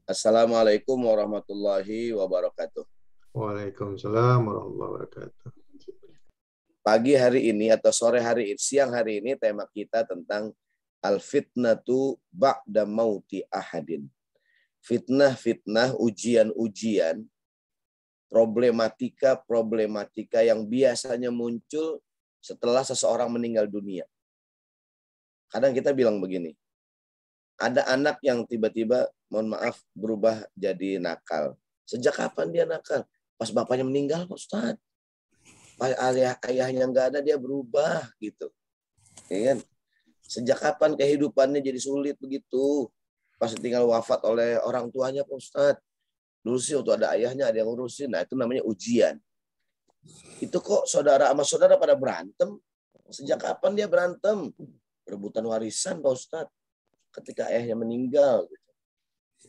Assalamualaikum warahmatullahi wabarakatuh. Waalaikumsalam warahmatullahi wabarakatuh. Pagi hari ini atau sore hari ini, siang hari ini tema kita tentang al-fitnatu ba'da mauti ahadin. Fitnah-fitnah, ujian-ujian, problematika-problematika yang biasanya muncul setelah seseorang meninggal dunia. Kadang kita bilang begini, ada anak yang tiba-tiba, mohon maaf, berubah jadi nakal. Sejak kapan dia nakal? Pas bapaknya meninggal, Pak Ustaz. Pas ayahnya nggak ada, dia berubah gitu. Ya kan? Sejak kapan kehidupannya jadi sulit begitu? Pas tinggal wafat oleh orang tuanya, Pak Ustaz. Dulu sih waktu ada ayahnya, ada yang ngurusin. Nah, itu namanya ujian. Itu kok saudara sama saudara pada berantem? Sejak kapan dia berantem? Rebutan warisan, Pak Ustaz. Ketika ayahnya meninggal.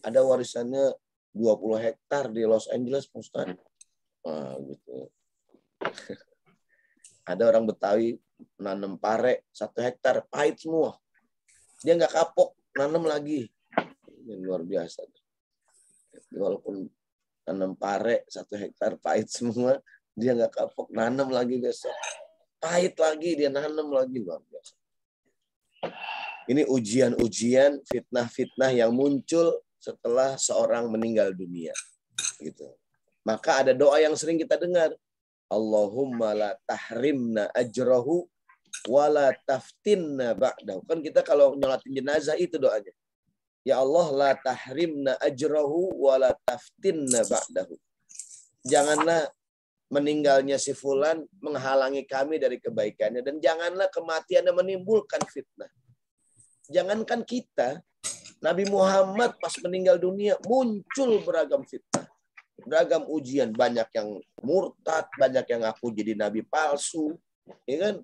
Ada warisannya 20 hektar di Los Angeles, Pak Ustaz. Nah, gitu. Ada orang Betawi nanam pare 1 hektar, pahit semua. Dia nggak kapok, nanam lagi. Ini luar biasa. Walaupun nanam pare 1 hektar, pahit semua, dia nggak kapok, nanam lagi besok. Pahit lagi, dia nanam lagi, luar biasa. Ini ujian-ujian, fitnah-fitnah yang muncul setelah seorang meninggal dunia. Gitu. Maka ada doa yang sering kita dengar. Allahumma la tahrimna ajrahu wala taftinna ba'dahu. Kan kita kalau nyolatin jenazah itu doanya. Ya Allah la tahrimna ajrahu wala taftinna ba'dahu. Janganlah meninggalnya si fulan menghalangi kami dari kebaikannya, dan janganlah kematiannya menimbulkan fitnah. Jangankan kita, Nabi Muhammad pas meninggal dunia muncul beragam fitnah, beragam ujian, banyak yang murtad, banyak yang ngaku jadi nabi palsu, ya kan?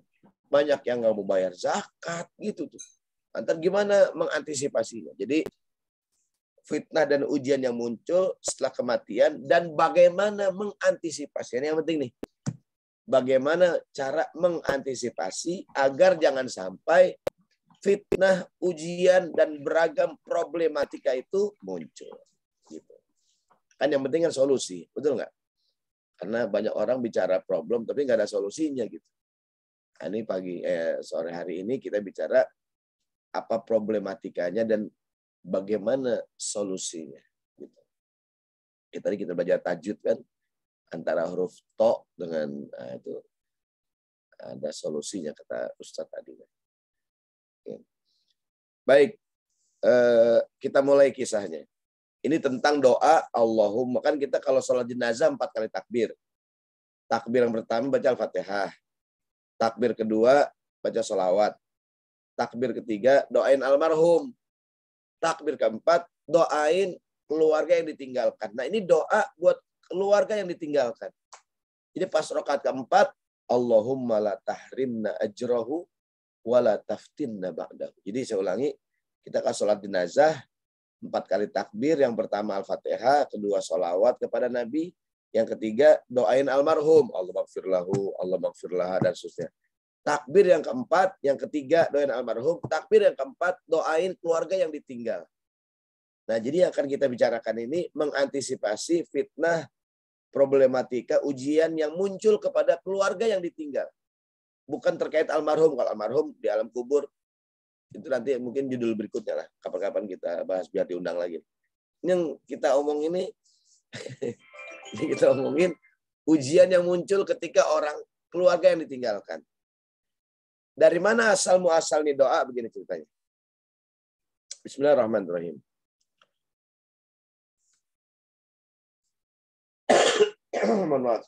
Banyak yang nggak mau bayar zakat, gitu tuh. Antar gimana mengantisipasinya? Jadi fitnah dan ujian yang muncul setelah kematian dan bagaimana mengantisipasi. Ini yang penting nih. Bagaimana cara mengantisipasi agar jangan sampai fitnah, ujian, dan beragam problematika itu muncul. Gitu. Kan yang penting kan solusi, betul nggak? Karena banyak orang bicara problem tapi nggak ada solusinya gitu. Nah, ini sore hari ini kita bicara apa problematikanya dan bagaimana solusinya. Gitu. Tadi kita belajar tajwid kan, antara huruf to dengan itu ada solusinya kata Ustadz tadi. Baik, kita mulai kisahnya. Ini tentang doa Allahumma. Kan kita kalau sholat jenazah 4 kali takbir. Takbir yang pertama baca Al-Fatihah. Takbir kedua baca sholawat. Takbir ketiga doain almarhum. Takbir keempat doain keluarga yang ditinggalkan. Nah, ini doa buat keluarga yang ditinggalkan. Jadi pas rakaat keempat, Allahumma la tahrimna ajrahu wa la taftinna ba'dahu. Jadi saya ulangi, kita kan sholat jenazah 4 kali takbir. Yang pertama Al-Fatihah, kedua sholawat kepada Nabi, yang ketiga doain almarhum, Allah maghfirlahu, Allah maghfirlaha, dan seterusnya. Takbir yang keempat, yang ketiga doain almarhum. Takbir yang keempat doain keluarga yang ditinggal. Nah, jadi yang akan kita bicarakan ini mengantisipasi fitnah, problematika, ujian yang muncul kepada keluarga yang ditinggal. Bukan terkait almarhum. Kalau almarhum di alam kubur, itu nanti mungkin judul berikutnya lah. Kapan-kapan kita bahas biar diundang lagi. Yang kita omong ini, kita omongin ujian yang muncul ketika orang keluarga yang ditinggalkan. Dari mana asal muasal nih doa? Begini ceritanya. Bismillahirrahmanirrahim. Mohon maaf.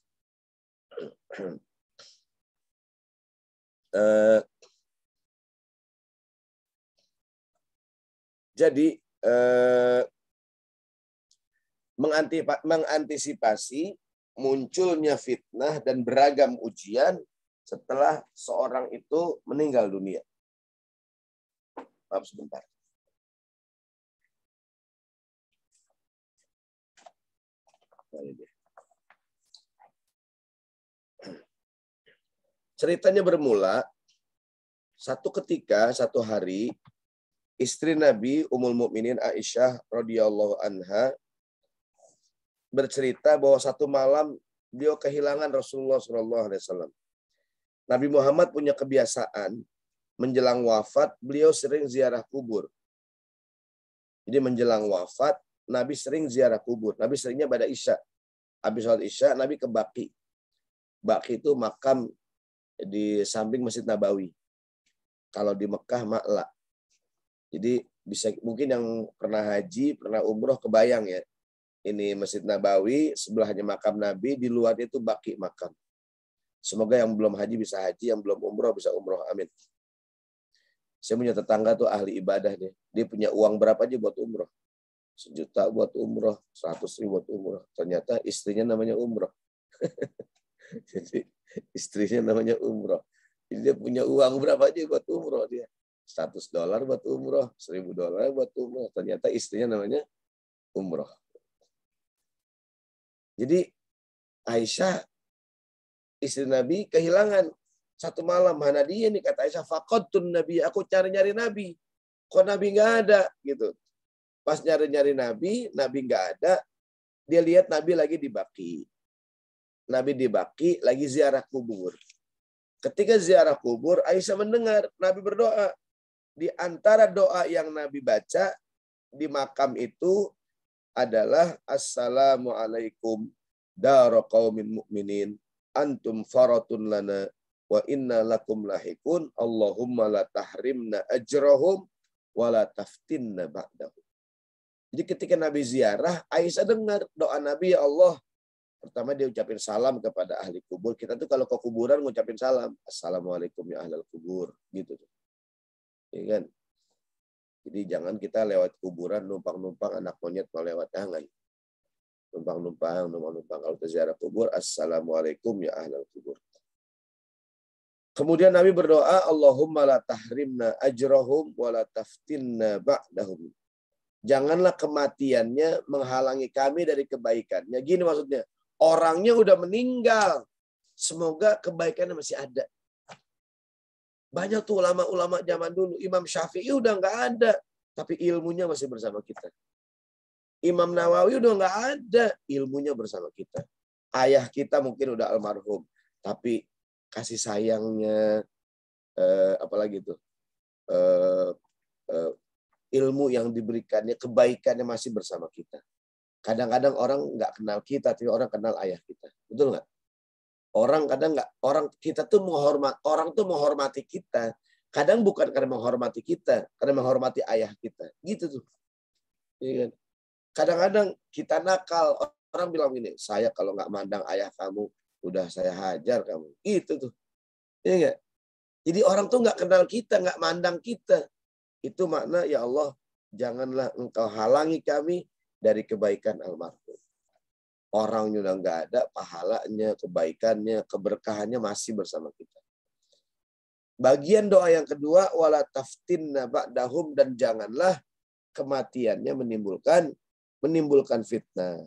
Jadi mengantisipasi munculnya fitnah dan beragam ujian setelah seorang itu meninggal dunia. Maaf sebentar. Ceritanya bermula satu ketika, satu hari, istri Nabi Ummul Mukminin Aisyah radhiyallahu anha bercerita bahwa satu malam beliau kehilangan Rasulullah SAW. Nabi Muhammad punya kebiasaan menjelang wafat beliau sering ziarah kubur. Jadi menjelang wafat Nabi sering ziarah kubur. Nabi seringnya pada Isya. Habis sholat Isya Nabi ke Baqi. Baqi itu makam di samping Masjid Nabawi. Kalau di Mekah Ma'la. Jadi bisa mungkin yang pernah haji, pernah umroh kebayang ya. Ini Masjid Nabawi, sebelahnya makam Nabi, di luarnya itu Baqi makam. Semoga yang belum haji bisa haji, yang belum umroh bisa umroh. Amin. Saya punya tetangga tuh ahli ibadah deh. Dia punya uang berapa aja buat umroh. 1 juta buat umroh, 100.000 buat umroh. Ternyata istrinya namanya umroh. Jadi istrinya namanya umroh. Jadi dia punya uang berapa aja buat umroh dia. $100 buat umroh, $1.000 buat umroh. Ternyata istrinya namanya umroh. Jadi Aisyah istri Nabi kehilangan satu malam. Mana dia nih kata Aisyah, faqadtun Nabi, aku cari-nyari Nabi. Kok Nabi nggak ada gitu. Pas nyari-nyari Nabi nggak ada. Dia lihat Nabi lagi di Baqi. Nabi di Baqi lagi ziarah kubur. Ketika ziarah kubur, Aisyah mendengar Nabi berdoa. Di antara doa yang Nabi baca di makam itu adalah Assalamualaikum dara qaumin mu'minin antum faratun lana wa inna lakum lahikun Allahumma la tahrimna ajrahum wa la taftinna ba'dahum. Jadi ketika Nabi ziarah, Aisyah dengar doa Nabi, ya Allah. Pertama dia ucapin salam kepada ahli kubur. Kita tuh kalau ke kuburan ngucapin salam. Assalamualaikum ya ahlal kubur. Gitu. Ya kan? Jadi jangan kita lewat kuburan numpang-numpang anak monyet mau lewat. Jangan. Numpang-numpang. Kalau ke ziarah kubur, Assalamualaikum ya ahlal kubur. Kemudian Nabi berdoa, Allahumma la tahrimna ajrahum wa la taftinna ba'dahum. Janganlah kematiannya menghalangi kami dari kebaikannya. Gini maksudnya. Orangnya udah meninggal. Semoga kebaikannya masih ada. Banyak tuh ulama-ulama zaman dulu. Imam Syafi'i udah nggak ada. Tapi ilmunya masih bersama kita. Imam Nawawi udah nggak ada. Ilmunya bersama kita. Ayah kita mungkin udah almarhum. Tapi kasih sayangnya. Apalagi tuh. Ilmu yang diberikannya. Kebaikannya masih bersama kita. Kadang-kadang orang nggak kenal kita. Tapi orang kenal ayah kita. Betul nggak? Orang kadang nggak, kita tuh orang tuh menghormati kita. Kadang bukan karena menghormati kita, karena menghormati ayah kita. Gitu tuh. Kadang-kadang kita nakal. Orang bilang gini, saya kalau nggak mandang ayah kamu, udah saya hajar kamu. Gitu tuh. Iya nggak? Jadi orang tuh nggak kenal kita, nggak mandang kita. Itu makna, ya Allah, janganlah engkau halangi kami dari kebaikan almarhum. Orangnya udah nggak ada, pahalanya, kebaikannya, keberkahannya masih bersama kita. Bagian doa yang kedua, wala taftinna ba'dahum, dan janganlah kematiannya menimbulkan fitnah.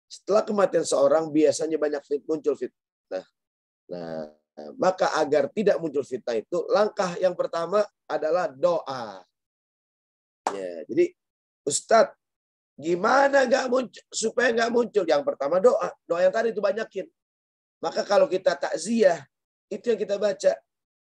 Setelah kematian seorang biasanya banyak muncul fitnah. Nah, maka agar tidak muncul fitnah itu, langkah yang pertama adalah doa. Ya, jadi Ustadz, gimana supaya nggak muncul? Yang pertama doa. Doa yang tadi itu banyakin. Maka kalau kita takziah, itu yang kita baca.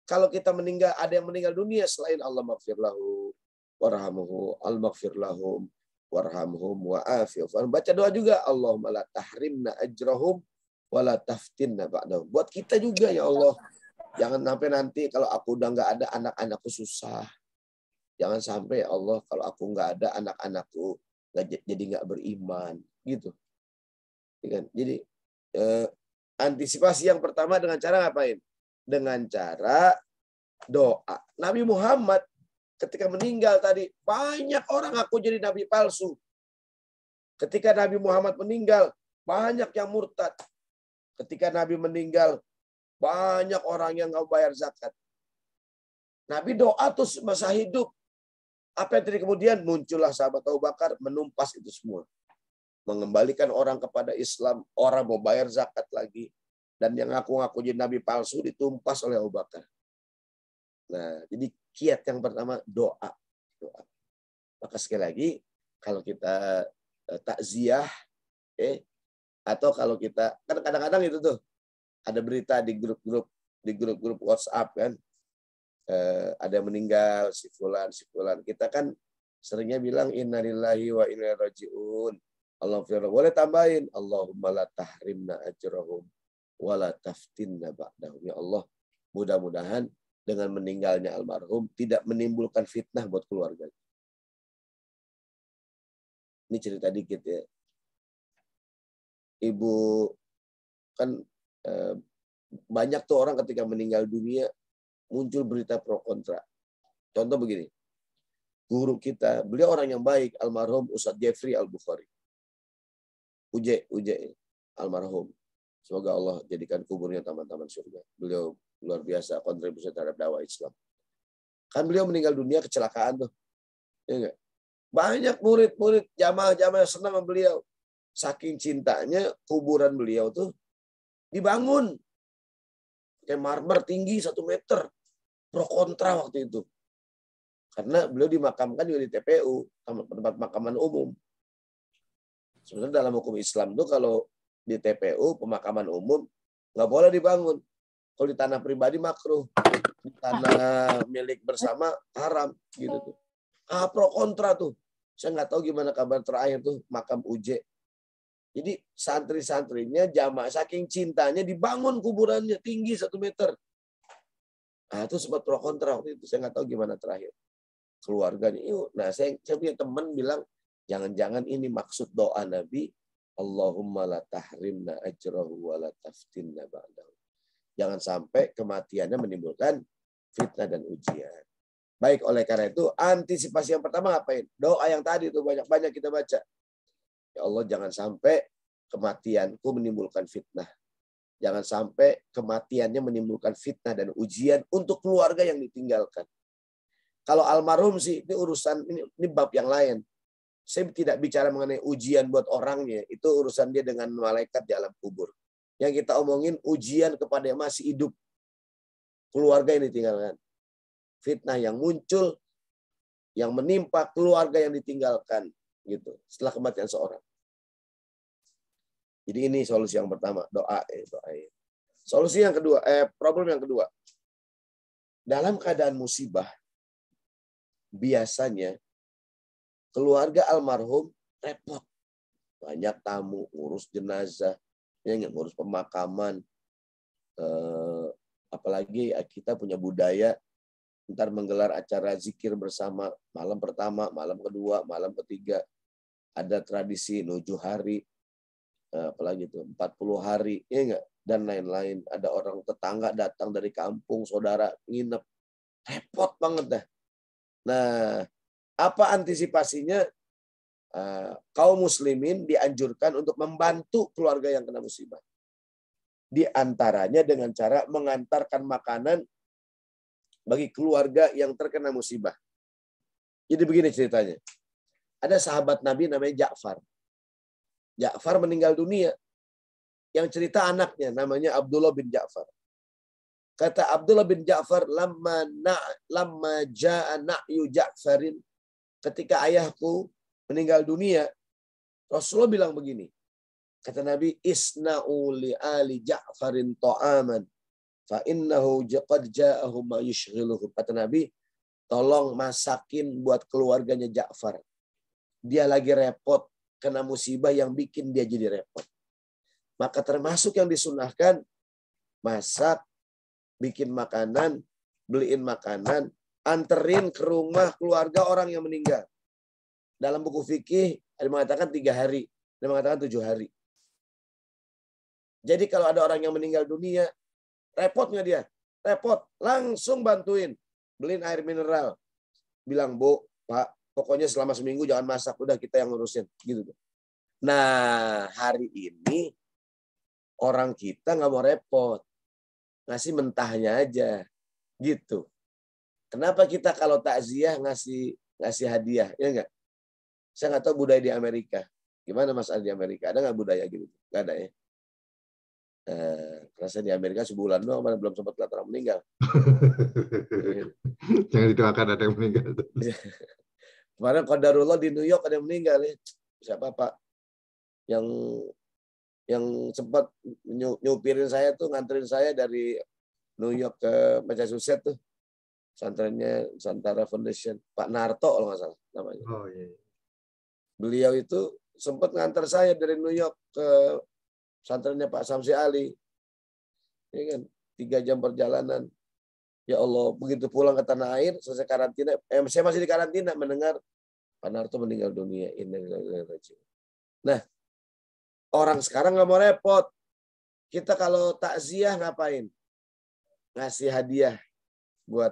Kalau kita meninggal, ada yang meninggal dunia selain Allah maghfir lahu warhamuhu, al-maghfir lahum warhamhum wa'afiyahum. Baca doa juga, Allahumma la tahrimna ajrahum wa la taftinna ba'dahum. Buat kita juga, ya Allah. Jangan sampai nanti kalau aku udah nggak ada, anak-anakku susah. Jangan sampai, ya Allah, kalau aku nggak ada, anak-anakku jadi nggak beriman, gitu. Jadi antisipasi yang pertama dengan cara ngapain? Dengan cara doa. Nabi Muhammad ketika meninggal tadi, banyak orang ngaku jadi nabi palsu. Ketika Nabi Muhammad meninggal, banyak yang murtad. Ketika Nabi meninggal, banyak orang yang nggak bayar zakat. Nabi doa tuh masa hidup. Apa yang terjadi kemudian? Muncullah sahabat Abu Bakar menumpas itu semua. Mengembalikan orang kepada Islam. Orang mau bayar zakat lagi. Dan yang ngaku-ngaku jadi nabi palsu ditumpas oleh Abu Bakar. Nah, jadi kiat yang pertama doa. doa. Maka sekali lagi, kalau kita takziah, atau kalau kita, kan kadang-kadang itu tuh, ada berita di grup-grup WhatsApp kan, ada yang meninggal, si fulan. Kita kan seringnya bilang innalillahi wa inna ilaihi rajiun. Allah boleh tambahin Allahumma la tahrimna ajrahum wa la taftinna ba'dahum. Ya Allah, mudah-mudahan dengan meninggalnya almarhum tidak menimbulkan fitnah buat keluarga. Ini cerita dikit ya. Ibu kan banyak tuh orang ketika meninggal dunia muncul berita pro kontra. Contoh begini, guru kita, beliau orang yang baik, almarhum Ustadz Jeffrey Al-Bukhari. Uje almarhum. Semoga Allah jadikan kuburnya taman-taman surga. Beliau luar biasa kontribusi terhadap dakwah Islam. Kan beliau meninggal dunia kecelakaan tuh. Ya enggak? Banyak murid-murid, jamaah-jamaah senang sama beliau. Saking cintanya, kuburan beliau tuh dibangun. Kayak marmer tinggi 1 meter. Pro kontra waktu itu. Karena beliau dimakamkan juga di TPU, tempat pemakaman umum. Sebenarnya dalam hukum Islam tuh kalau di TPU, pemakaman umum, nggak boleh dibangun. Kalau di tanah pribadi makruh. Di tanah milik bersama haram. Gitu tuh. Pro kontra tuh. Saya nggak tahu gimana kabar terakhir tuh makam Uje. Jadi santri-santrinya jamaah saking cintanya dibangun kuburannya tinggi 1 meter. Nah, itu sempat pro kontra waktu itu. Saya nggak tahu gimana terakhir. Keluarganya. Nah, saya punya teman bilang, jangan-jangan ini maksud doa Nabi, Allahumma la tahrimna ajrahu wa la taftinna ba'dahu. Jangan sampai kematiannya menimbulkan fitnah dan ujian. Baik, oleh karena itu, antisipasi yang pertama ngapain? Doa yang tadi itu banyak-banyak kita baca. Ya Allah, jangan sampai kematianku menimbulkan fitnah. Jangan sampai kematiannya menimbulkan fitnah dan ujian untuk keluarga yang ditinggalkan. Kalau almarhum sih, ini urusan, ini bab yang lain. Saya tidak bicara mengenai ujian buat orangnya. Itu urusan dia dengan malaikat di alam kubur. Yang kita omongin ujian kepada yang masih hidup. Keluarga yang ditinggalkan. Fitnah yang muncul, yang menimpa keluarga yang ditinggalkan. Gitu. Setelah kematian seorang. Jadi ini solusi yang pertama. Doa. Solusi yang kedua, problem yang kedua. Dalam keadaan musibah, biasanya keluarga almarhum repot. Banyak tamu, ngurus jenazah, ngurus pemakaman. Apalagi kita punya budaya ntar menggelar acara zikir bersama malam pertama, malam kedua, malam ketiga. Ada tradisi 7 hari, apalagi itu 40 hari, ya enggak? Dan lain-lain. Ada orang tetangga datang dari kampung, saudara nginep. Repot banget dah. Nah, apa antisipasinya? Kaum muslimin dianjurkan untuk membantu keluarga yang kena musibah. Di antaranya dengan cara mengantarkan makanan bagi keluarga yang terkena musibah. Jadi begini ceritanya. Ada sahabat Nabi namanya Ja'far. Ja'far meninggal dunia. Yang cerita anaknya namanya Abdullah bin Ja'far. Kata Abdullah bin Ja'far, lamma ja'a na'yu Ja'farin, ketika ayahku meninggal dunia, Rasulullah bilang begini. Kata Nabi, isna'u li ali Ja'farin ta'aman fa innahu qad ja'ahu ma yushghiluhu. Kata Nabi, tolong masakin buat keluarganya Ja'far. Dia lagi repot kena musibah yang bikin dia jadi repot. Maka termasuk yang disunahkan, masak, bikin makanan, beliin makanan, anterin ke rumah keluarga orang yang meninggal. Dalam buku fikih ada mengatakan 3 hari, ada mengatakan 7 hari. Jadi kalau ada orang yang meninggal dunia, repot nggak dia? Repot, langsung bantuin, beliin air mineral, bilang Bu, Pak, pokoknya selama seminggu jangan masak, udah kita yang ngurusin, gitu. Nah, hari ini orang kita nggak mau repot, ngasih mentahnya aja, gitu. Kenapa kita kalau takziah ngasih hadiah, ya enggak? Saya nggak tahu budaya di Amerika. Gimana Mas di Amerika? Ada nggak budaya gitu? Nggak ada ya. Rasa di Amerika sebulan doang, belum sempat lihat orang meninggal. Jangan didoakan ada yang meninggal. Kemarin qadarullah di New York ada yang meninggal ya. Siapa Pak? Yang sempat nyupirin saya tuh, nganterin saya dari New York ke Massachusetts tuh. Pesantrennya Nusantara Foundation. Pak Narto kalau nggak salah namanya. Oh iya. Beliau itu sempat ngantar saya dari New York ke pesantrennya Pak Samsi Ali. Ya kan? 3 jam perjalanan. Ya Allah, begitu pulang ke tanah air, selesai karantina, saya masih di karantina, mendengar Pak Narto meninggal dunia. Nah, orang sekarang nggak mau repot. Kita kalau takziah ngapain? Ngasih hadiah buat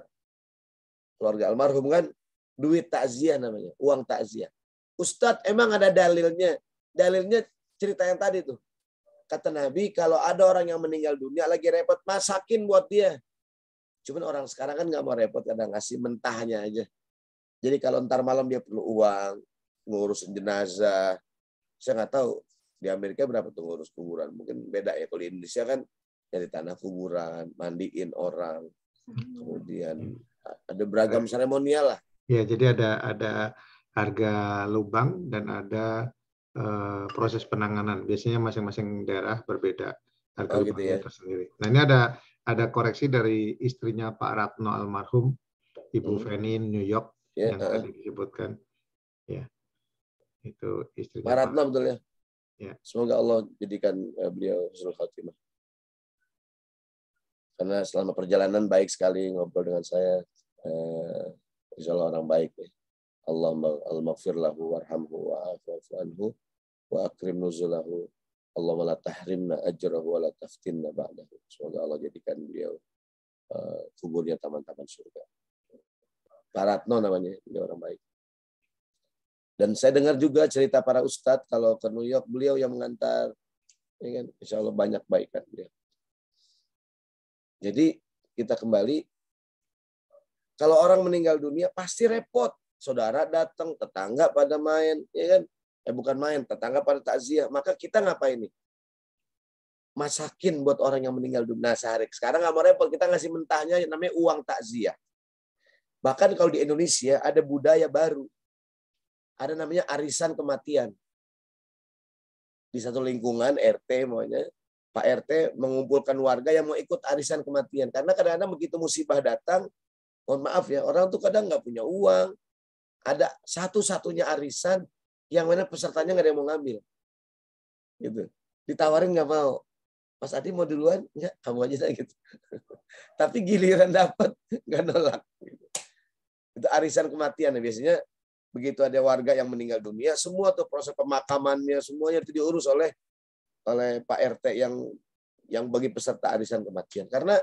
keluarga almarhum kan? Duit takziah namanya, uang takziah. Ustadz, emang ada dalilnya? Dalilnya cerita yang tadi tuh. Kata Nabi, kalau ada orang yang meninggal dunia lagi repot, masakin buat dia. Cuman orang sekarang kan nggak mau repot, kadang ngasih mentahnya aja. Jadi kalau ntar malam dia perlu uang, ngurusin jenazah. Saya nggak tahu di Amerika berapa tuh ngurus kuburan. Mungkin beda ya. Kalau di Indonesia kan dari tanah kuburan, mandiin orang. Kemudian ada beragam seremonial lah. Ya, jadi ada harga lubang dan ada proses penanganan. Biasanya masing-masing daerah berbeda harga lubangnya Gitu ya. tersendiri. Nah, ini ada koreksi dari istrinya Pak Ratno almarhum, Ibu Feni New York yang tadi disebutkan. Ya, itu istrinya Pak Ratno betul ya. Ya. Semoga Allah jadikan beliau husnul khatimah. Karena selama perjalanan baik sekali ngobrol dengan saya. Insya Allah orang baik ya. Allahumma al-maghfir lahu warhamhu wa'afu anhu wa akrim nuzulahu. Allahumma la tahrimna ajrahu wa la taftinna ba'dahu. Semoga Allah jadikan beliau kuburnya taman-taman surga. Pak Ratno namanya, beliau orang baik. Dan saya dengar juga cerita para ustadz kalau ke New York beliau yang mengantar, ya kan? Insya Allah banyak baikan beliau. Jadi kita kembali, kalau orang meninggal dunia pasti repot. Saudara datang, tetangga pada main, ya kan? Bukan main, tetangga pada takziah. Maka kita ngapain nih? Masakin buat orang yang meninggal dunia sehari. Sekarang nggak mau repot, kita ngasih mentahnya namanya uang takziah. Bahkan kalau di Indonesia ada budaya baru. Ada namanya arisan kematian. Di satu lingkungan RT maunya, Pak RT mengumpulkan warga yang mau ikut arisan kematian. Karena kadang-kadang begitu musibah datang, mohon maaf ya, orang tuh kadang nggak punya uang. Ada satu-satunya arisan yang mana pesertanya nggak ada yang mau ngambil. Gitu. Ditawarin nggak mau. Mas Adi mau duluan? Enggak, kamu aja gitu. Tapi giliran dapat nggak nolak. Gitu. Itu arisan kematian. Biasanya begitu ada warga yang meninggal dunia, semua tuh proses pemakamannya semuanya itu diurus oleh Pak RT yang bagi peserta arisan kematian. Karena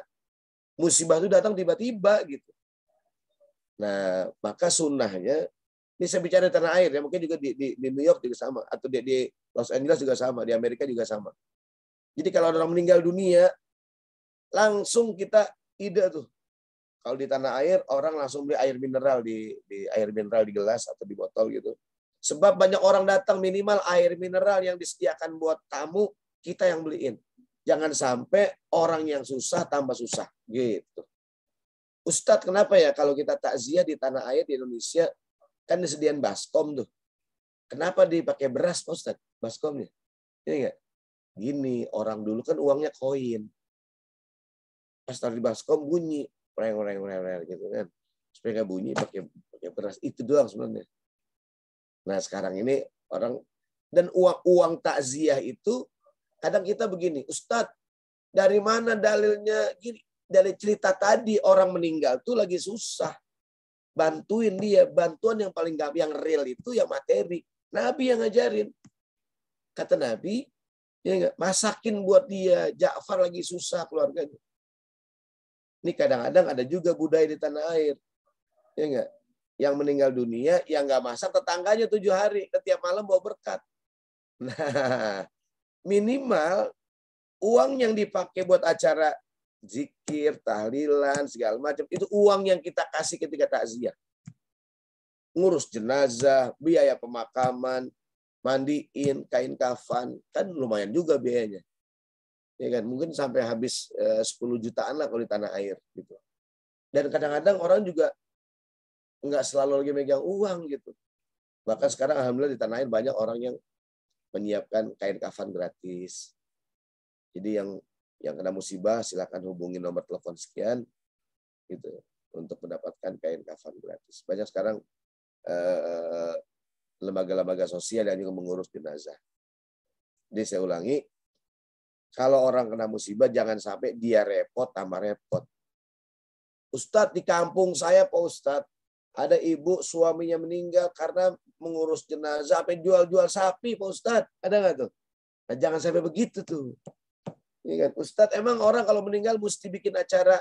musibah itu datang tiba-tiba gitu. Nah, maka sunnahnya, ini saya bicara di tanah air ya, mungkin juga di New York juga sama, atau di Los Angeles juga sama, di Amerika juga sama. Jadi kalau ada orang meninggal dunia, langsung kita ide tuh. Kalau di tanah air, orang langsung beli air mineral di air mineral di gelas atau di botol gitu. Sebab banyak orang datang, minimal air mineral yang disediakan buat tamu, kita yang beliin. Jangan sampai orang yang susah tambah susah. Gitu. Ustadz, kenapa ya kalau kita takziah di tanah air di Indonesia, kan disediain baskom tuh. Kenapa dipakai beras, Ustadz, baskomnya? Ini enggak? Gini, orang dulu kan uangnya koin. Pas taruh di baskom bunyi. Reng gitu kan. Supaya nggak bunyi pakai beras. Itu doang sebenarnya. Nah sekarang ini orang, dan uang takziah itu kadang kita begini, Ustadz, dari mana dalilnya gini? Dari cerita tadi orang meninggal tuh lagi susah. Bantuin dia, bantuan yang paling gampang, yang real itu yang materi. Nabi yang ngajarin. Kata Nabi, ya enggak, masakin buat dia. Ja'far lagi susah keluarganya. Ini kadang-kadang ada juga budaya di tanah air. Ya enggak? Yang meninggal dunia, yang enggak masak, tetangganya 7 hari. Setiap malam bawa berkat. Nah, minimal uang yang dipakai buat acara zikir, tahlilan, segala macam, itu uang yang kita kasih ketika takziah. Ngurus jenazah, biaya pemakaman, mandiin, kain kafan, kan lumayan juga biayanya. Ya kan, mungkin sampai habis 10 jutaan lah kalau di tanah air gitu. Dan kadang-kadang orang juga nggak selalu lagi megang uang gitu. Bahkan sekarang alhamdulillah di tanah air banyak orang yang menyiapkan kain kafan gratis. Jadi yang kena musibah silakan hubungi nomor telepon sekian gitu untuk mendapatkan kain kafan gratis. Banyak sekarang lembaga-lembaga sosial yang juga mengurus jenazah. Jadi saya ulangi, kalau orang kena musibah jangan sampai dia repot tambah repot. Ustadz, di kampung saya Pak Ustadz, ada ibu suaminya meninggal karena mengurus jenazah sampai jual-jual sapi Pak Ustadz. Ada nggak tuh? Nah, jangan sampai begitu tuh. Ya kan? Ustadz, emang orang kalau meninggal mesti bikin acara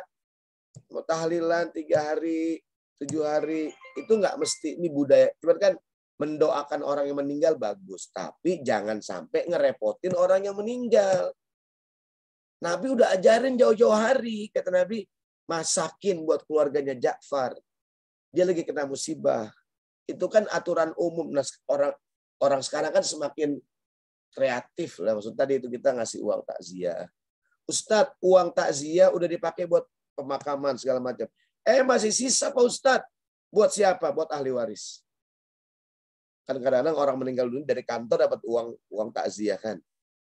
tahlilan 3 hari, 7 hari. Itu nggak mesti, ini budaya. Cuman kan mendoakan orang yang meninggal bagus. Tapi jangan sampai ngerepotin orang yang meninggal. Nabi udah ajarin jauh-jauh hari. Kata Nabi, masakin buat keluarganya Ja'far. Dia lagi kena musibah. Itu kan aturan umum. Nah, orang sekarang kan semakin kreatif lah. Maksud tadi itu kita ngasih uang takziah. Ustadz, uang takziah udah dipakai buat pemakaman segala macam. Masih sisa Pak Ustadz. Buat siapa? Buat ahli waris. Kan kadang-kadang orang meninggal dunia dari kantor dapat uang takziah kan.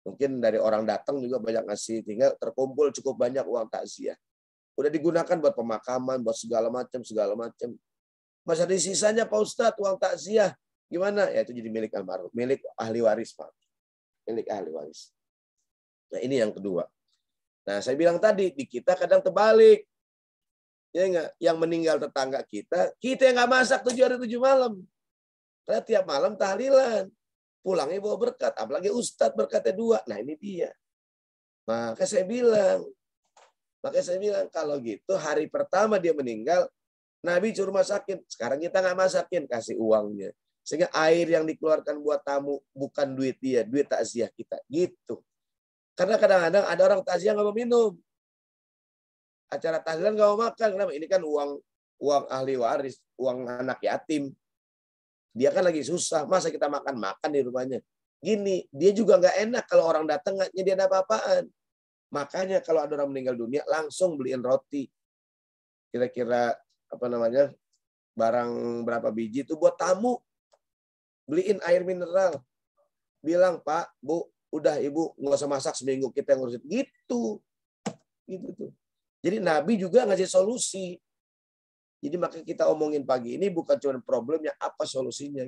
Mungkin dari orang datang juga banyak ngasih. Tinggal terkumpul cukup banyak uang takziah. Udah digunakan buat pemakaman, buat segala macam. Masa di sisanya Pak Ustadz uang takziah. Gimana? Ya itu jadi milik almarhum. Milik ahli waris Pak. Milik ahli waris. Nah ini yang kedua. Nah saya bilang tadi, di kita kadang terbalik. Ya enggak? Yang meninggal tetangga kita yang nggak masak 7 hari 7 malam. Karena tiap malam tahlilan. Pulangnya bawa berkat. Apalagi Ustadz berkatnya 2. Nah ini dia. Makanya saya bilang, kalau gitu hari pertama dia meninggal, Nabi suruh masakin. Sekarang kita nggak masakin, kasih uangnya. Sehingga air yang dikeluarkan buat tamu bukan duit dia, duit takziah kita. Gitu. Karena kadang-kadang ada orang takziah nggak mau minum. Acara tahlilan nggak mau makan. Kenapa? Ini kan uang ahli waris, uang anak yatim. Dia kan lagi susah. Masa kita makan di rumahnya? Gini, dia juga nggak enak kalau orang datang nggak nyediain apa-apaan. Makanya kalau ada orang meninggal dunia, langsung beliin roti. Kira-kira barang berapa biji itu buat tamu. Beliin air mineral. Bilang, Pak, Bu, udah Ibu nggak usah masak seminggu, kita yang ngurusin. Gitu tuh. Jadi Nabi juga ngasih solusi. Jadi makanya kita omongin pagi ini bukan cuma problemnya, apa solusinya.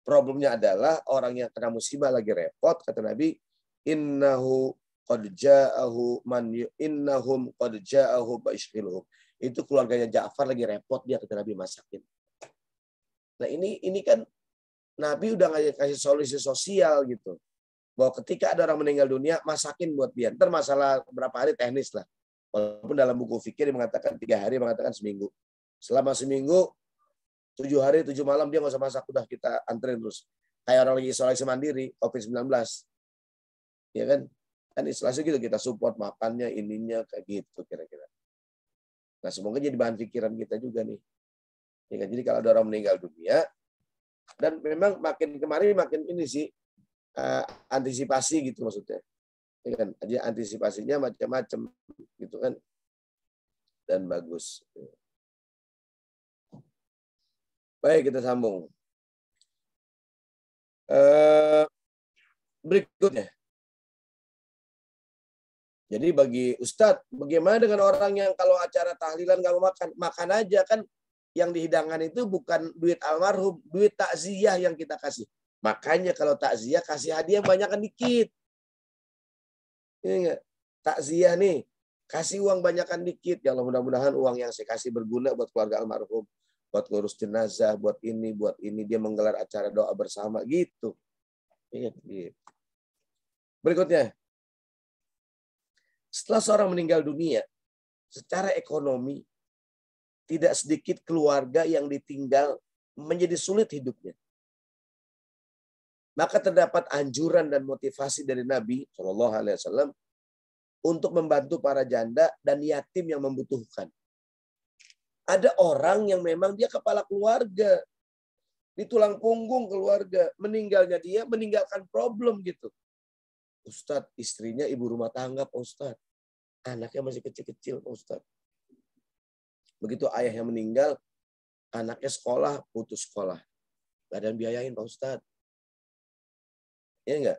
Problemnya adalah orang yang kena musibah lagi repot, kata Nabi, innahum qad ja'ahu baishqiluhum. Itu keluarganya Ja'far lagi repot, dia kata Nabi masakin. Nah ini kan Nabi udah ngasih solusi sosial gitu. Bahwa ketika ada orang meninggal dunia, masakin buat dia. Ntar masalah berapa hari teknis lah. Walaupun dalam buku fikir mengatakan 3 hari, mengatakan seminggu. Selama seminggu, 7 hari, 7 malam dia nggak usah masak. Udah kita anterin terus. Kayak orang lagi isolasi mandiri, COVID-19. Ya kan? Kan isolasi gitu, kita support makannya, ininya, kayak gitu kira-kira. Nah semoga jadi bahan pikiran kita juga nih. Ya kan? Jadi kalau ada orang meninggal dunia, dan memang makin kemarin makin ini sih, antisipasi gitu maksudnya. Ya kan? Jadi antisipasinya macam-macam gitu kan. Dan bagus. Baik, kita sambung. Berikutnya. Jadi bagi Ustadz, bagaimana dengan orang yang kalau acara tahlilan nggak mau makan? Makan aja kan, yang dihidangkan itu bukan duit almarhum, duit takziah yang kita kasih. Makanya kalau takziah kasih hadiah banyakkan dikit. Ini enggak? Takziah nih, kasih uang banyakkan dikit. Ya Allah, mudah-mudahan uang yang saya kasih berguna buat keluarga almarhum. Buat ngurus jenazah, buat ini. Dia menggelar acara doa bersama gitu. Gitu. Berikutnya. Setelah seorang meninggal dunia, secara ekonomi, tidak sedikit keluarga yang ditinggal menjadi sulit hidupnya. Maka terdapat anjuran dan motivasi dari Nabi SAW untuk membantu para janda dan yatim yang membutuhkan. Ada orang yang memang dia kepala keluarga, di tulang punggung keluarga, meninggalnya dia meninggalkan problem gitu. Ustadz, istrinya ibu rumah tangga, Pak Ustadz. Anaknya masih kecil-kecil, Pak Ustadz. Begitu ayahnya meninggal, anaknya sekolah, putus sekolah. nggak ada yang biayain Pak Ustadz. Ya enggak?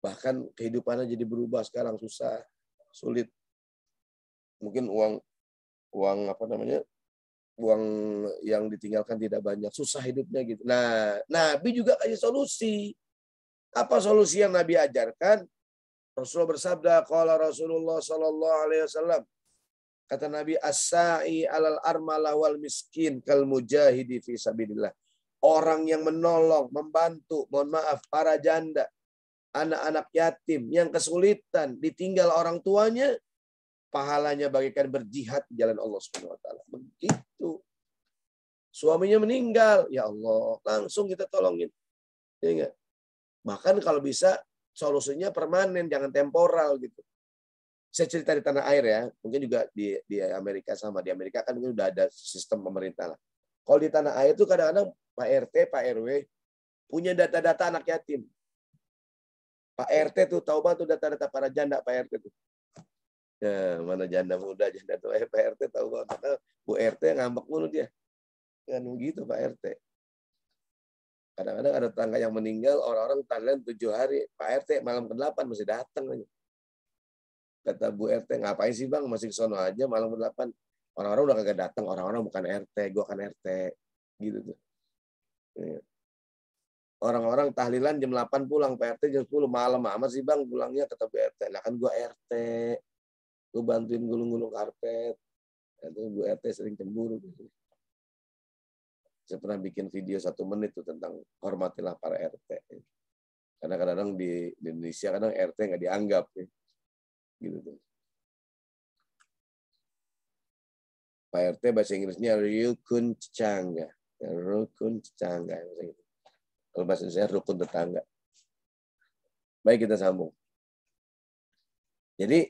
Bahkan kehidupannya jadi berubah sekarang, susah, sulit. Mungkin uang uang yang ditinggalkan tidak banyak, susah hidupnya gitu. Nah, Nabi juga kasih solusi. Apa solusi yang Nabi ajarkan? Rasulullah bersabda, qala Rasulullah sallallahu alaihi wasallam, kata Nabi, as-sa'i alal armalah wal miskin kal mujahidi fi sabilillah. Orang yang menolong, membantu, mohon maaf, para janda, anak-anak yatim yang kesulitan, ditinggal orang tuanya, pahalanya bagaikan berjihad di jalan Allah Subhanahu wa taala. Begitu. Suaminya meninggal, ya Allah, langsung kita tolongin. Ya enggak? Bahkan kalau bisa solusinya permanen, jangan temporal gitu. Saya cerita di tanah air ya, mungkin juga di Amerika sama. Di Amerika kan udah ada sistem pemerintah lah. Kalau di tanah air itu kadang-kadang Pak RT, Pak RW punya data-data anak yatim. Pak RT tuh tahu banget tuh data-data para janda Pak RT tuh. Ya, mana janda muda, janda tua, Pak RT tahu banget. Bu RT ngambek mulu dia. Kan begitu Pak RT. Kadang-kadang ada tetangga yang meninggal, orang-orang tanggal 7 hari. Pak RT malam ke-8 masih datang aja. Kata Bu RT, ngapain sih Bang? Masih ke sono aja malam ke-8. Orang-orang udah kagak datang, orang-orang bukan RT, gua kan RT. Gitu tuh. Orang-orang tahlilan jam 8 pulang, Pak RT jam 10 malam amat sih Bang pulangnya, kata Bu RT. Nah kan gua RT. Gua bantuin gulung-gulung karpet. Itu Bu RT sering cemburu. Saya pernah bikin video 1 menit tuh tentang hormatilah para RT. Karena kadang-kadang di Indonesia kadang RT nggak dianggap. Gitu tuh. Pak RT bahasa Inggrisnya rukun tetangga. Rukun tetangga. Kalau bahasa Indonesia rukun tetangga. Baik, kita sambung. Jadi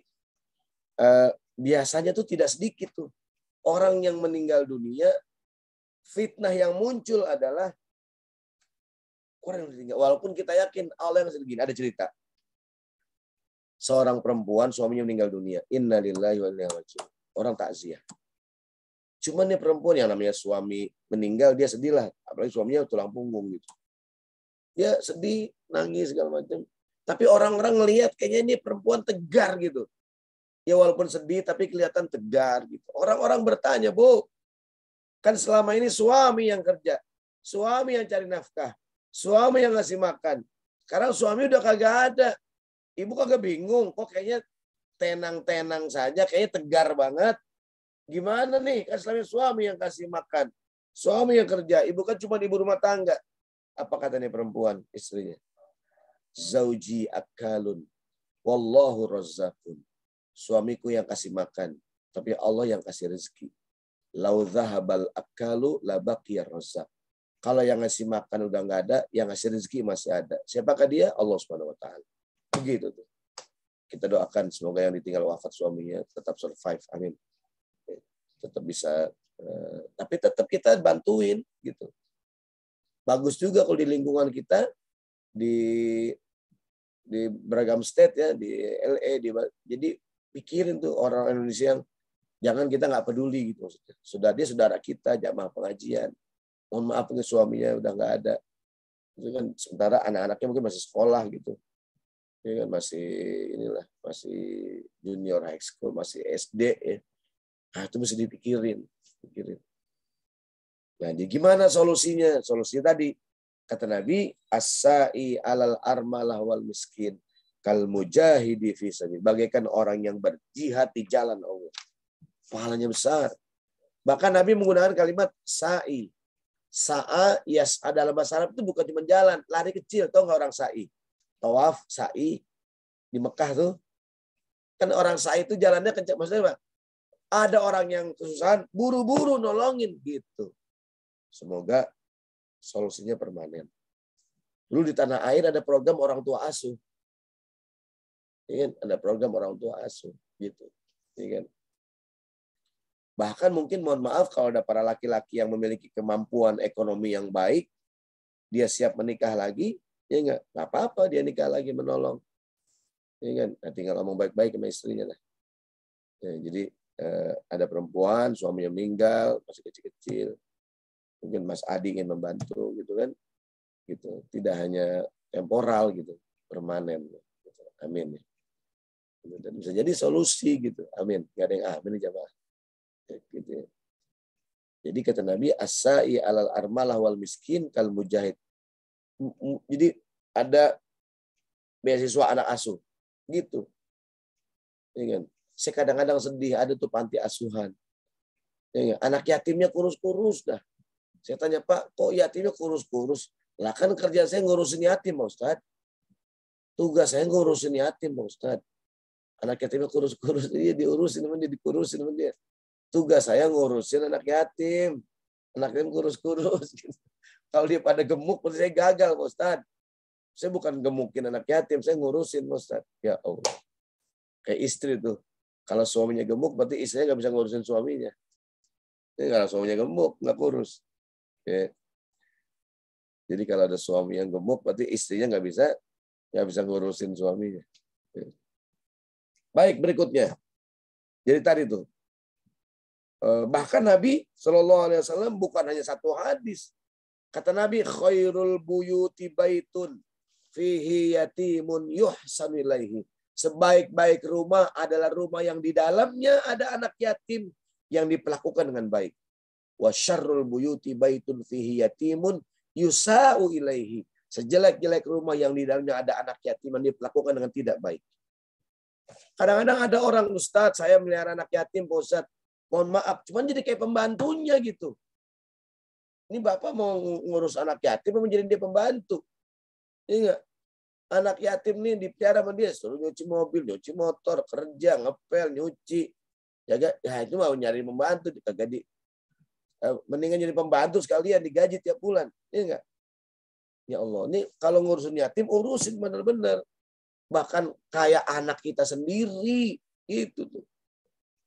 biasanya tuh tidak sedikit tuh orang yang meninggal dunia, fitnah yang muncul adalah orang yang meninggal. Walaupun kita yakin Allah yang segini. Ada cerita. Seorang perempuan suaminya meninggal dunia. Innalillahi wa inna ilaihi raji'un. Orang takziah. Cuman nih perempuan yang namanya suami meninggal, dia sedih lah. Apalagi suaminya tulang punggung gitu. Dia sedih, nangis segala macam. Tapi orang-orang ngelihat kayaknya ini perempuan tegar gitu. Ya walaupun sedih tapi kelihatan tegar gitu. Orang-orang bertanya, Bu, kan selama ini suami yang kerja. Suami yang cari nafkah. Suami yang ngasih makan. Sekarang suami udah kagak ada. Ibu kagak bingung, kok kayaknya tenang-tenang saja, kayaknya tegar banget. Gimana nih, kan selama suami yang kasih makan. Suami yang kerja, ibu kan cuma ibu rumah tangga. Apa katanya perempuan, istrinya? Zauji akalun, wallahu razzaqun. Suamiku yang kasih makan, tapi Allah yang kasih rezeki. Lau zahabal akalu la baqiya razzaq. Kalau yang ngasih makan udah nggak ada, yang ngasih rezeki masih ada. Siapakah dia? Allah Subhanahu wa taala. Begitu tuh. Kita doakan semoga yang ditinggal wafat suaminya tetap survive. Amin. Tetap bisa, tapi tetap kita bantuin gitu. Bagus juga kalau di lingkungan kita di beragam state ya, di LA, jadi pikirin tuh orang Indonesia yang jangan kita nggak peduli gitu maksudnya. Dia saudara kita, jamaah pengajian. Mohon maaf nih suaminya udah nggak ada. Itu kan sementara anak-anaknya mungkin masih sekolah gitu. Ya kan masih junior high school, masih SD ya. Nah, itu mesti dipikirin. Nah, jadi gimana solusinya? Solusinya tadi kata Nabi, as-sa'i alal armalah wal miskin kal mujahidi fi sabil. Bagaikan orang yang berjihad di jalan Allah. Pahalanya besar. Bahkan Nabi menggunakan kalimat sa'i. Sa'a yas'a dalam bahasa Arab itu bukan cuma jalan, lari kecil. Tahu nggak orang sa'i? Tawaf, sa'i di Mekah tuh. Kan orang sa'i itu jalannya kencang. Maksudnya apa? Ada orang yang kesusahan, buru-buru nolongin gitu. Semoga solusinya permanen. Dulu di tanah air ada program orang tua asuh. Ada program orang tua asuh gitu. Bahkan mungkin mohon maaf kalau ada para laki-laki yang memiliki kemampuan ekonomi yang baik, dia siap menikah lagi, ya nggak apa-apa dia nikah lagi menolong. Ya kan, tinggal ngomong baik-baik sama istrinya lah. Ya, jadi ada perempuan suaminya meninggal masih kecil-kecil, mungkin Mas Adi ingin membantu gitu kan, gitu. Tidak hanya temporal gitu, permanen. Amin. Dan bisa jadi solusi gitu. Amin. Gak ada yang amin jamaah. Gitu ya. Jadi kata Nabi, as-sa'i alal armalah wal miskin kal mujahid. Jadi ada beasiswa anak asuh. Gitu. Ya kan? Saya kadang-kadang sedih, ada tuh panti asuhan. Ya kan? Anak yatimnya kurus-kurus dah. Saya tanya, Pak, kok yatimnya kurus-kurus? Lah kan kerja saya ngurusin yatim, Pak Ustaz. Tugas saya ngurusin yatim, Pak Ustaz. Anak yatimnya kurus-kurus, dia diurusin sama dia, dikurusin sama dia. Tugas saya ngurusin anak yatim. Anak yatim kurus-kurus. Kalau dia pada gemuk, berarti saya gagal, Pak Ustaz. Saya bukan gemukin anak yatim, saya ngurusin, Pak Ustaz. Ya Allah. Kayak istri tuh. Kalau suaminya gemuk, berarti istrinya nggak bisa ngurusin suaminya. Jadi kalau suaminya gemuk, nggak kurus. Ya. Jadi kalau ada suami yang gemuk, berarti istrinya nggak bisa ngurusin suaminya. Ya. Baik, berikutnya. Jadi tadi tuh. Bahkan Nabi SAW bukan hanya satu hadis. Kata Nabi, khairul buyuti baitun fihi yatimun yuhsanu ilaihi. Sebaik-baik rumah adalah rumah yang di dalamnya ada anak yatim yang diperlakukan dengan baik. Wa syarrul buyuti baitun fihi yatimun yusa'u ilaihi. Sejelek-jelek rumah yang di dalamnya ada anak yatim yang diperlakukan dengan tidak baik. Kadang-kadang ada orang, Ustadz, saya melihara anak yatim, Pak Ustadz. Mohon maaf, cuman jadi kayak pembantunya gitu. Ini Bapak mau ngurus anak yatim, mau menjadi dia pembantu. Iya. Anak yatim nih dipelihara sama dia, suruh nyuci mobil, nyuci motor, kerja, ngepel, nyuci. Jaga, ya itu mau nyari pembantu, kagak di mendingan jadi pembantu sekalian digaji tiap bulan. Iya enggak? Ya Allah, ini kalau ngurusin yatim urusin benar-benar. Bahkan kayak anak kita sendiri itu tuh.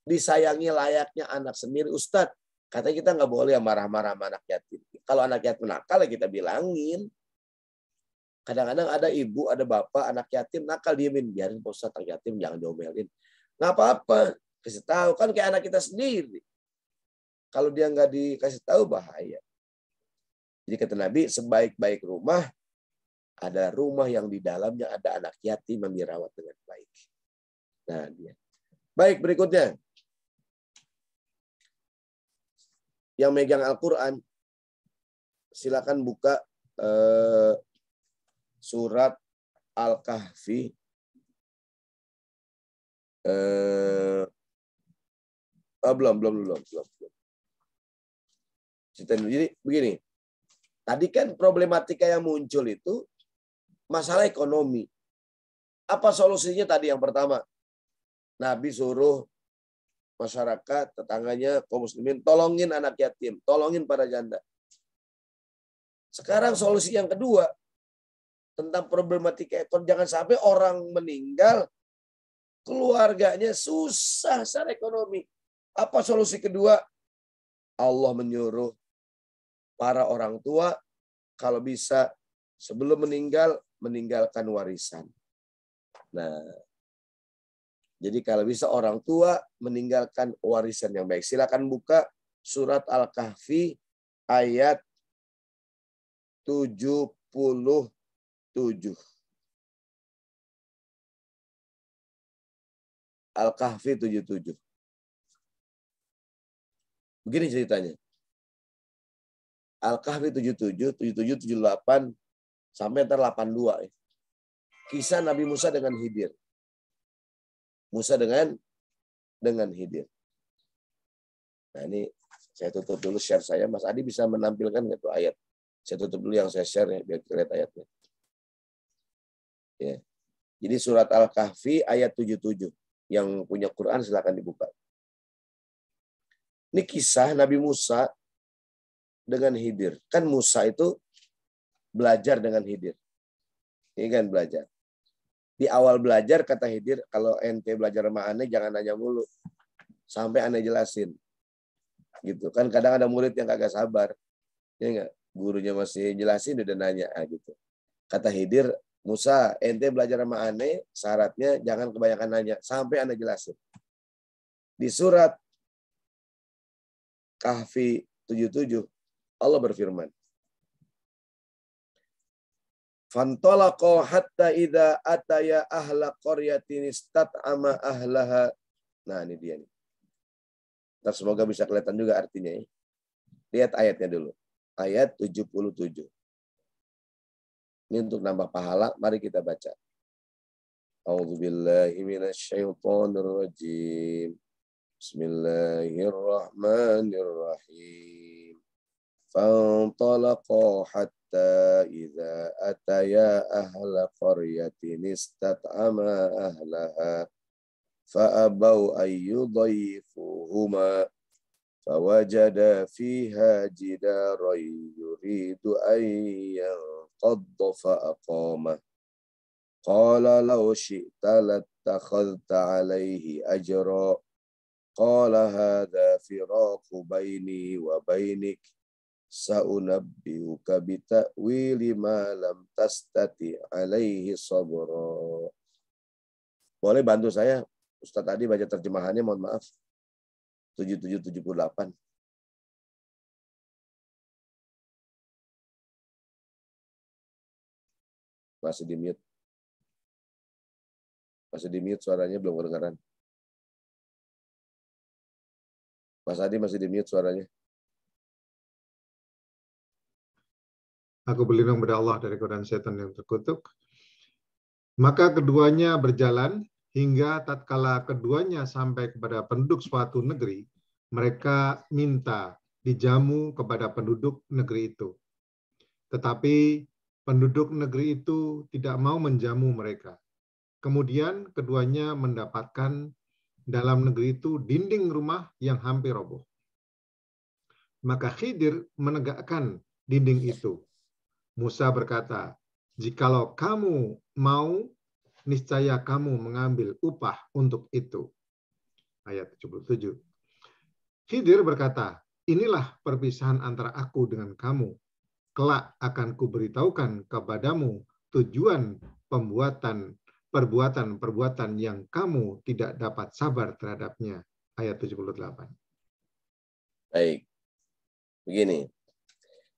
Disayangi layaknya anak sendiri. Ustadz, katanya kita nggak boleh marah-marah sama anak yatim. Kalau anak yatim nakal, kita bilangin. Kadang-kadang ada ibu, ada bapak, anak yatim nakal, diemin. Biarin Pak Ustadz, anak yatim jangan diomelin. Nggak apa-apa. Kasih tahu. Kan kayak anak kita sendiri. Kalau dia nggak dikasih tahu, bahaya. Jadi kata Nabi, sebaik-baik rumah ada rumah yang di dalamnya ada anak yatim yang dirawat dengan baik. Nah, dia. Baik, berikutnya. Yang megang Al-Quran, silakan buka surat Al-Kahfi. Belum. Jadi begini, tadi kan problematika yang muncul itu masalah ekonomi. Apa solusinya tadi yang pertama? Nabi suruh masyarakat, tetangganya, kaum muslimin, tolongin anak yatim, tolongin para janda. Sekarang solusi yang kedua, tentang problematika ekonomi. Jangan sampai orang meninggal, keluarganya susah secara ekonomi. Apa solusi kedua? Allah menyuruh para orang tua, kalau bisa sebelum meninggal, meninggalkan warisan. Nah, jadi kalau bisa orang tua meninggalkan warisan yang baik. Silakan buka surat Al-Kahfi ayat 77. Al-Kahfi 77. Begini ceritanya. Al-Kahfi 77, 77, 78, sampai 82. Kisah Nabi Musa dengan Khidir. Musa dengan Khidir. Nah ini saya tutup dulu share saya. Mas Adi bisa menampilkan itu ayat. Saya tutup dulu yang saya share ya, biar lihat ayatnya. Ya. Jadi surat Al-Kahfi ayat 77. Yang punya Quran silakan dibuka. Ini kisah Nabi Musa dengan Khidir. Kan Musa itu belajar dengan Khidir. Ini kan belajar. Di awal belajar kata Khidir, kalau ente belajar sama aneh jangan nanya mulu. Sampai aneh jelasin. Gitu. Kan kadang ada murid yang kagak sabar. Ya enggak? Gurunya masih jelasin udah nanya gitu. Kata Khidir, Musa, ente belajar sama aneh, syaratnya jangan kebanyakan nanya sampai aneh jelasin. Di surat Kahfi 77 Allah berfirman, Fantalaqa hatta idza ataya ahla qaryatin istat'ama ahlaha. Nah, ini dia nih. Ntar semoga bisa kelihatan juga artinya ya. Lihat ayatnya dulu. Ayat 77. Ini untuk nambah pahala, mari kita baca. A'udzubillahi minasyaitonir rajim. Bismillahirrahmanirrahim. Fantalaqa hatta idza ataya ahla qaryatin istat'ama ahlaha fa'abau ayyudayfuhuma fawajada fiha jidaran yuridu an yanqadda fa'aqama qala law syi'ta lattakhadhta alayhi ajra qala hadha firaqu baini wa bainik sa'unabbi'uka bita'wili ma lam tastati alaihi sabra. Boleh bantu saya Ustaz tadi baca terjemahannya, mohon maaf. 7778. Masih di mute. Masih di mute, suaranya belum kedengaran. Mas Adi masih di mute suaranya. Aku berlindung pada Allah dari godaan setan yang terkutuk. Maka keduanya berjalan hingga tatkala keduanya sampai kepada penduduk suatu negeri, mereka minta dijamu kepada penduduk negeri itu. Tetapi penduduk negeri itu tidak mau menjamu mereka. Kemudian keduanya mendapatkan dalam negeri itu dinding rumah yang hampir roboh. Maka Khidir menegakkan dinding itu. Musa berkata, jikalau kamu mau, niscaya kamu mengambil upah untuk itu. Ayat 77. Khidir berkata, inilah perpisahan antara aku dengan kamu. Kelak akan kuberitahukan kepadamu tujuan perbuatan yang kamu tidak dapat sabar terhadapnya. Ayat 78. Baik. Begini.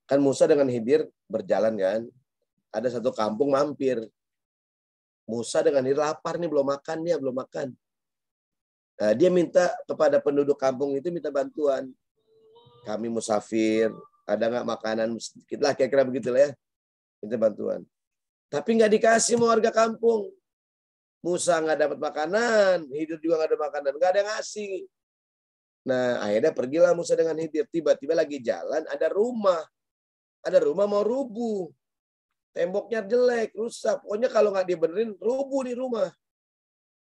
Kan Musa dengan Khidir berjalan kan. Ada satu kampung mampir. Musa dengan Khidir lapar nih, belum makan dia, belum makan. Nah, dia minta kepada penduduk kampung itu minta bantuan. Kami musafir, ada nggak makanan sedikit lah, kira-kira begitulah ya. Minta bantuan. Tapi nggak dikasih sama warga kampung. Musa nggak dapat makanan, Khidir juga nggak ada makanan, nggak ada yang ngasih. Nah, akhirnya pergilah Musa dengan Khidir. Tiba-tiba lagi jalan, ada rumah mau rubuh. Temboknya jelek, rusak. Pokoknya kalau nggak dibenerin, rubuh di rumah.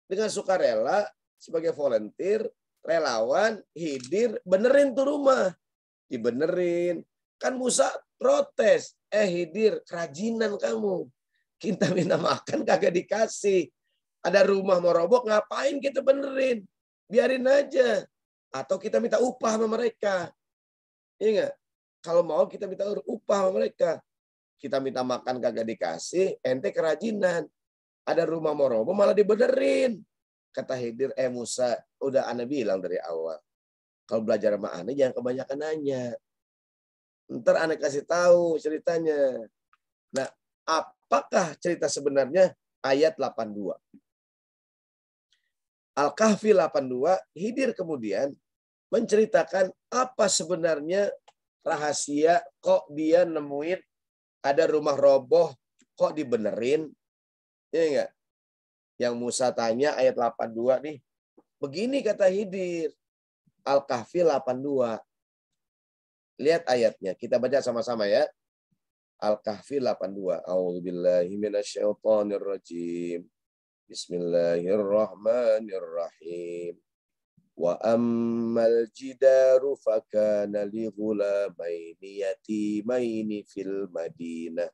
Dengan sukarela, sebagai volunteer, relawan, Khidir, benerin tuh rumah. Dibenerin. Kan Musa protes. Khidir, kerajinan kamu. Kita minta makan, kagak dikasih. Ada rumah mau roboh, ngapain kita benerin? Biarin aja. Atau kita minta upah sama mereka. Iya nggak? Kalau mau kita minta upah sama mereka. Kita minta makan kagak dikasih, ente kerajinan. Ada rumah mau roboh malah dibenerin. Kata Khidir, Musa, udah ana bilang dari awal. Kalau belajar sama ana jangan kebanyakan nanya. Ntar ana kasih tahu ceritanya. Nah, apakah cerita sebenarnya? Ayat 82. Al-Kahfi 82, Khidir kemudian menceritakan apa sebenarnya rahasia kok dia nemuin ada rumah roboh kok dibenerin. Iya enggak? Yang Musa tanya ayat 82 nih. Begini kata Khidir. Al-Kahfi 82. Lihat ayatnya. Kita baca sama-sama ya. Al-Kahfi 82. A'udzubillahi minasyaitonir rajim. Bismillahirrahmanirrahim. Wa ammal jidaru fakana li ghulamaini yatimaini fil Madinah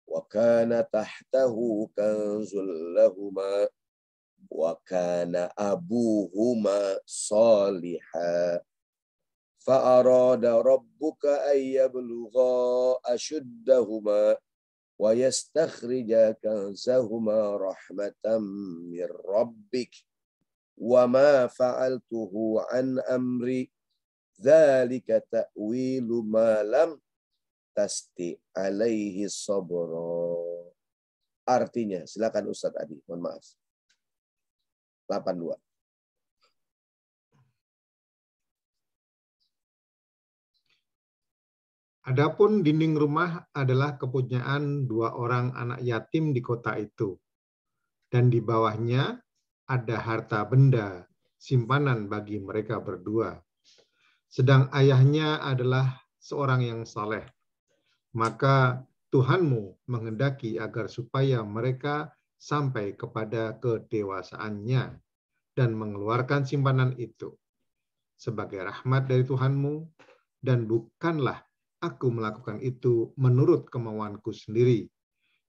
wa kana tahtahu kanzul lahuma wa kana abuhuma salihah fa arada rabbuka ay yablugha ashuddahuma wa yastakhrija kanzahuma rahmatan mir rabbik wa ma fa'altuhu an amri dzalika ta'wilu ma lam tasti alaihi sabra. artinya? Silakan Ustaz Adi, mohon maaf. 82. Adapun dinding rumah adalah kepunyaan 2 orang anak yatim di kota itu, dan di bawahnya ada harta benda simpanan bagi mereka berdua. Sedang ayahnya adalah seorang yang saleh. Maka Tuhanmu menghendaki agar supaya mereka sampai kepada kedewasaannya dan mengeluarkan simpanan itu sebagai rahmat dari Tuhanmu, dan bukanlah aku melakukan itu menurut kemauanku sendiri.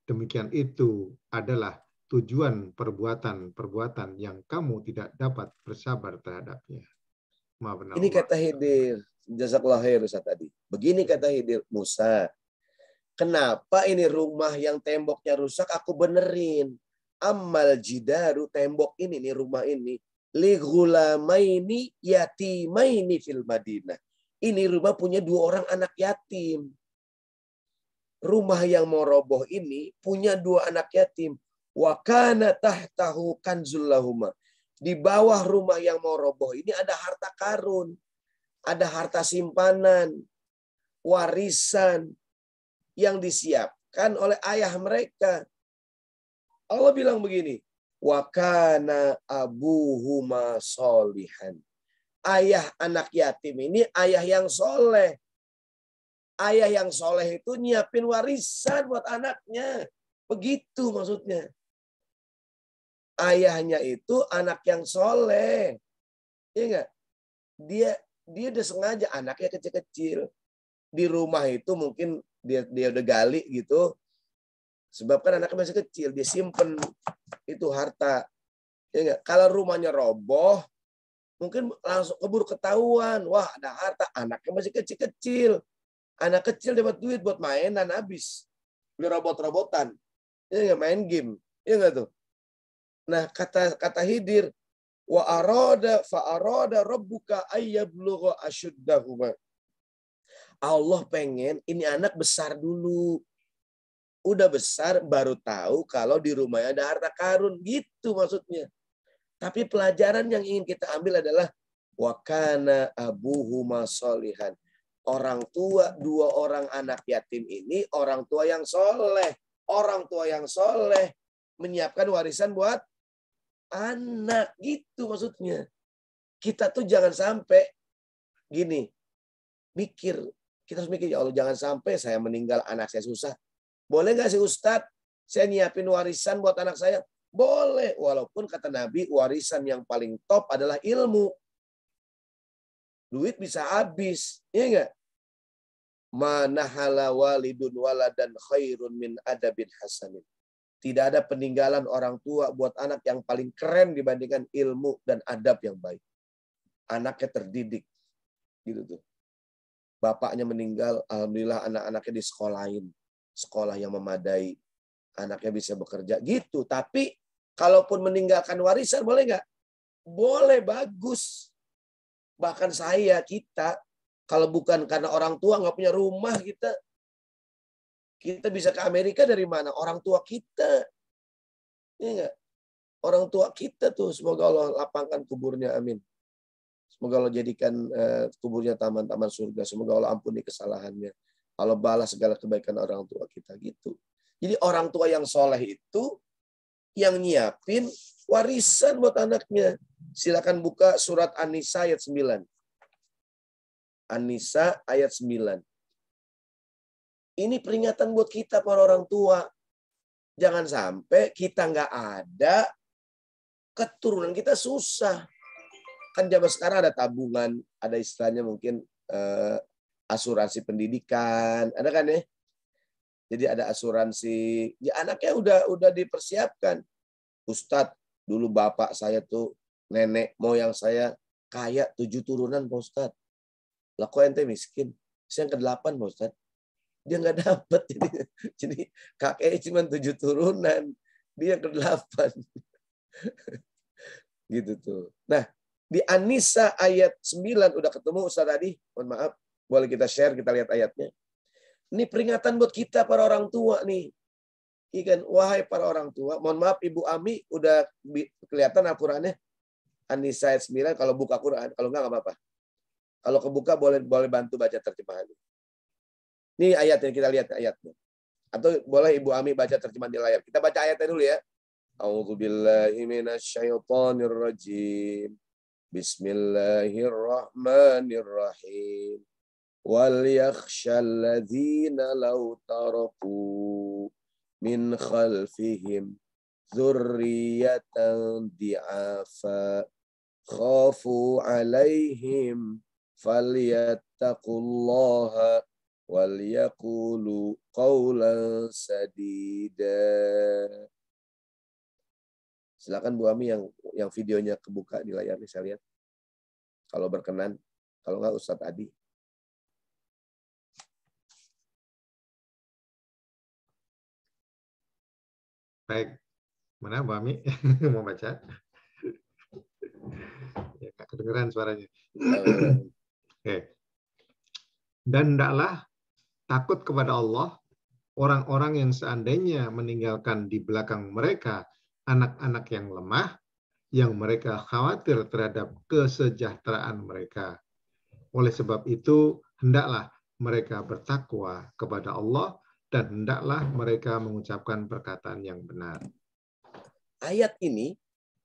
Demikian itu adalah tujuan perbuatan-perbuatan yang kamu tidak dapat bersabar terhadapnya. Maafkan Ini Allah. kata Khidir, jazakallahu khair Ustaz tadi. Begini kata Khidir, Musa, kenapa ini rumah yang temboknya rusak aku benerin? Ammal jidaru, tembok ini nih, rumah ini, li ghulamaini yatimaini fil Madinah. Ini rumah punya 2 orang anak yatim. Rumah yang mau roboh ini punya 2 anak yatim. Wa kana tahtahu kanzul lahuma. Di bawah rumah yang mau roboh ini ada harta karun, ada harta simpanan, warisan yang disiapkan oleh ayah mereka. Allah bilang begini, wa kana abuhuma solihan. Ayah anak yatim ini ayah yang soleh. Ayah yang soleh itu nyiapin warisan buat anaknya. Begitu maksudnya. Ayahnya itu anak yang soleh. Iya enggak? Dia udah sengaja anaknya kecil-kecil. Di rumah itu mungkin dia udah gali gitu. Sebab kan anaknya masih kecil. Dia simpen itu harta. Iya enggak? Kalau rumahnya roboh, mungkin langsung keburu ketahuan. Wah, ada harta. Anaknya masih kecil-kecil. Anak kecil dapat duit buat mainan habis. Beli robot-robotan. Ya nggak, main game. Ya nggak tuh? Nah, kata Khidir, wa arada fa arada rabbuka ayyablugha ashuddahuma. Allah pengen ini anak besar dulu. Udah besar baru tahu kalau di rumahnya ada harta karun. Gitu maksudnya. Tapi pelajaran yang ingin kita ambil adalah wa kana abuhuma sholihan. Orang tua 2 orang anak yatim ini orang tua yang soleh. Orang tua yang soleh menyiapkan warisan buat anak. Gitu maksudnya. Kita tuh jangan sampai gini. Mikir. Kita harus mikir, ya Allah jangan sampai saya meninggal anak saya susah. Boleh nggak sih Ustadz? Saya nyiapin warisan buat anak saya? Boleh. Walaupun kata Nabi warisan yang paling top adalah ilmu. Duit bisa habis. Iya nggak? Manahala walidun waladan khairun min adabin hasanin. Tidak ada peninggalan orang tua buat anak yang paling keren dibandingkan ilmu dan adab yang baik. Anaknya terdidik. Gitu tuh. Bapaknya meninggal, alhamdulillah anak-anaknya disekolahin. Sekolah yang memadai. Anaknya bisa bekerja. Gitu. Tapi kalaupun meninggalkan warisan, boleh nggak? Boleh, bagus. Bahkan kita, kalau bukan karena orang tua nggak punya rumah, kita bisa ke Amerika dari mana? Orang tua kita. Iya nggak? Orang tua kita tuh, semoga Allah lapangkan kuburnya, amin. Semoga Allah jadikan kuburnya taman-taman surga. Semoga Allah ampuni kesalahannya. Allah balas segala kebaikan orang tua kita. Gitu. Jadi orang tua yang soleh itu yang nyiapin warisan buat anaknya. Silakan buka surat An-Nisa ayat 9. An-Nisa ayat 9. Ini peringatan buat kita para orang tua. Jangan sampai kita nggak ada, keturunan kita susah. Kan zaman sekarang ada tabungan, ada istilahnya mungkin asuransi pendidikan, ada kan ya? Jadi ada asuransi, ya anaknya udah dipersiapkan. Ustadz, dulu bapak saya tuh, nenek moyang saya kaya 7 turunan, Pak Ustadz. Lah kok ente miskin? Saya yang ke-8, Pak Ustadz. Dia nggak dapat. Jadi kakeknya cuma 7 turunan. Dia ke-8. Gitu tuh. Nah, di An-Nisa ayat 9 udah ketemu Ustaz tadi. Mohon maaf. Boleh kita share, kita lihat ayatnya. Ini peringatan buat kita para orang tua nih. Ikan, wahai para orang tua, mohon maaf Ibu Ami, udah kelihatan Al-Qurannya? An-Nisa ayat 9, kalau buka Quran, kalau enggak apa-apa. Kalau kebuka boleh bantu baca terjemahan. Ini ayatnya, kita lihat ayatnya. Atau boleh Ibu Ami baca terjemahan di layar. Kita baca ayatnya dulu ya. A'udzubillahi minasyaitonirrajim. Bismillahirrahmanirrahim. Wal yakhshal ladzina law taraku min khalfihim dzurriyyatan di'afa khafu 'alaihim falyattaqullaha wal yaqulu qawlan sadida. Silakan Bu Ami yang videonya kebuka di layar nih, saya lihat. Kalau berkenan, kalau enggak Ustadz Adi. Baik, mana Bu Ami? Mau baca? Ya, nggak kedengeran suaranya. Oke. Dan hendaklah takut kepada Allah orang-orang yang seandainya meninggalkan di belakang mereka anak-anak yang lemah, yang mereka khawatir terhadap kesejahteraan mereka. Oleh sebab itu, hendaklah mereka bertakwa kepada Allah dan hendaklah mereka mengucapkan perkataan yang benar. Ayat ini